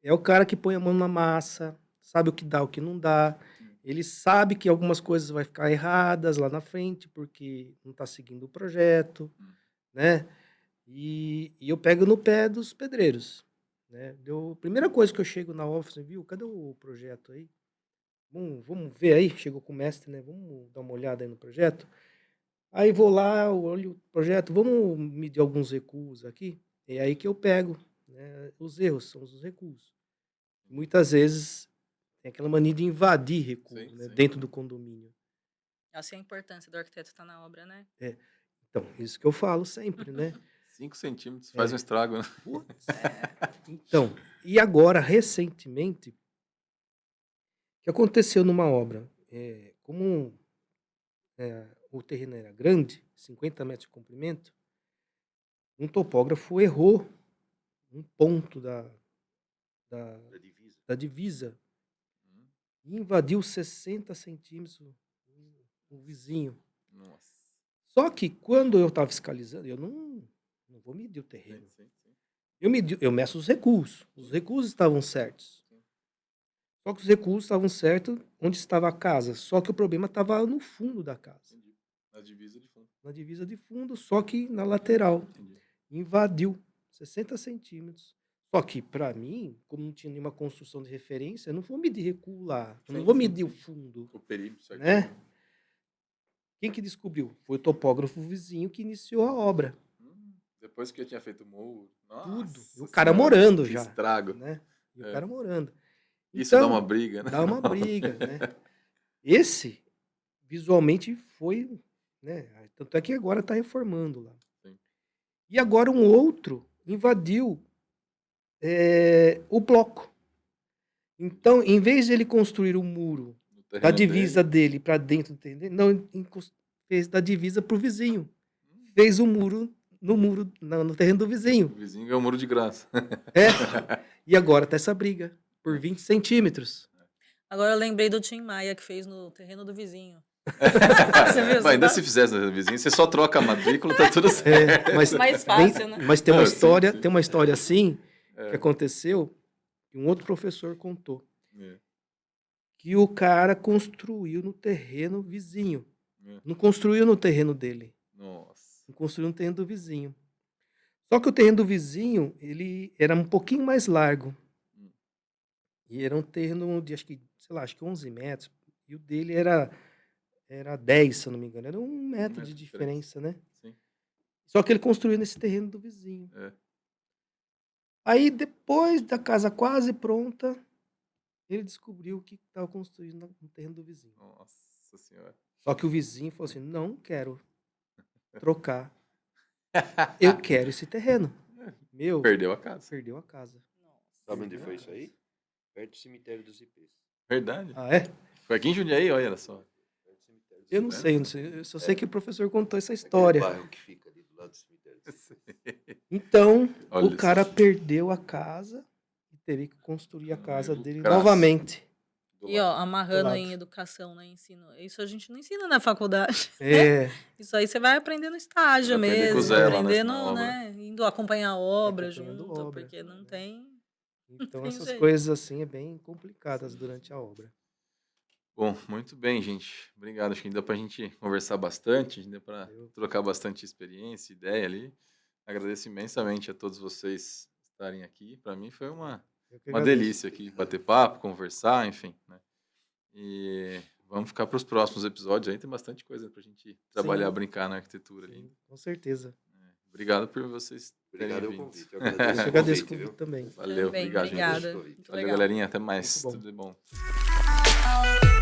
é o cara que põe a mão na massa, sabe o que dá, o que não dá. Ele sabe que algumas coisas vai ficar erradas lá na frente, porque não está seguindo o projeto, né? E eu pego no pé dos pedreiros, né? Primeira coisa que eu chego na obra, assim, viu? Cadê o projeto aí? Vamos ver aí, chegou com o mestre, né? Vamos dar uma olhada aí no projeto. Aí vou lá, olho o projeto, vamos medir alguns recuos aqui. É aí que eu pego, né? Os erros são os recuos. Muitas vezes tem aquela mania de invadir recuos, Sim, né? sim. Dentro do condomínio. Essa é a importância do arquiteto estar na obra, né? Então, isso que eu falo sempre, né? 5 centímetros faz um estrago, né? Putz. Então, e agora, recentemente, o que aconteceu numa obra? Como o terreno era grande, 50 metros de comprimento, um topógrafo errou um ponto da Da divisa. divisa Hum, e invadiu 60 centímetros o vizinho. Nossa. Só que quando eu estava fiscalizando, eu não vou medir o terreno. Sim, sim, sim. Eu meço os recuos. Os recuos estavam certos. Só que os recuos estavam certos onde estava a casa. Só que o problema estava no fundo da casa. Entendi. Na divisa de fundo. Na divisa de fundo, só que na lateral. Entendi. Invadiu 60 centímetros. Só que, para mim, como não tinha nenhuma construção de referência, eu não vou medir recuo lá. Eu não Sim, vou sim, medir o sim. fundo. O perímetro, certo? Né? Quem que descobriu? Foi o topógrafo vizinho que iniciou a obra. Depois que eu tinha feito o muro. Tudo. E o Nossa cara senhora, morando que já. estrago. Né? E o É. cara morando. Isso dá Então, uma briga, né? dá uma briga, né? Esse, visualmente, foi... Né? Tanto é que agora está reformando lá. Sim. E agora um outro invadiu o bloco. Então, em vez de ele construir um muro No da terreno divisa dele. dele para dentro, entendeu? Não, fez da divisa para o vizinho. Fez um muro no terreno do O vizinho. vizinho ganhou um muro de graça. E agora tá essa briga por 20 centímetros. Agora eu lembrei do Tim Maia que fez no terreno do vizinho. Você viu? Mas ainda se fizesse no vizinho, você só troca a matrícula, tá tudo certo. Mas, Mais fácil, né? mas tem uma Não, sim, história, sim. tem uma história assim É. que aconteceu que um outro professor contou. É. Que o cara construiu no terreno vizinho. É. Não construiu no terreno dele. Nossa. Não construiu no terreno do vizinho. Só que o terreno do vizinho, ele era um pouquinho mais largo. E era um terreno de, acho que 11 metros. E o dele era 10, se eu não me engano. Era 1 metro de diferença, né? Sim. Só que ele construiu nesse terreno do vizinho. É. Aí, depois da casa quase pronta, ele descobriu que estava construindo no terreno do vizinho. Nossa senhora. Só que o vizinho falou assim, não quero trocar. Eu quero esse terreno. Meu, Perdeu a casa. perdeu a casa. Sabe onde foi isso aí? Perto do cemitério dos IPs. Verdade. Ah, é? Foi aqui em Jundiaí, olha só. Perto do cemitério dos Eu não IPs. sei, eu não sei. Eu só sei que o professor contou essa Aquele história. bairro que fica ali do lado do cemitério dos IPs. Então, Olha o cara só. perdeu a casa e teve que construir a Um casa erro dele crasso. novamente. Do E ó, lado. amarrando lado. em educação, né, ensino. Isso a gente não ensina na faculdade. É, Isso aí você vai aprender no estágio Vai aprender com o mesmo, Zé lá aprendendo, na obra. né, indo acompanhar a obra Acompanhando junto, obra, porque não né? tem então tem essas jeito. coisas assim é bem complicadas durante a obra. Bom, muito bem, gente. Obrigado. Acho que ainda pra gente conversar bastante, ainda para Valeu. trocar bastante experiência, ideia ali. Agradeço imensamente a todos vocês estarem aqui. Para mim foi uma Eu que uma agradeço. delícia aqui bater papo, conversar, enfim, né? E vamos ficar para os próximos episódios aí, tem bastante coisa para a gente trabalhar, Sim. brincar na arquitetura ali. Sim, com certeza. Obrigado por vocês terem Obrigado pelo vindo. convite. Eu Eu agradeço que o agradeço o convite, viu? convite também. Valeu, Também, obrigado, gente. obrigada. Muito Muito Valeu, legal. galerinha, até mais. Muito bom. Tudo de bom.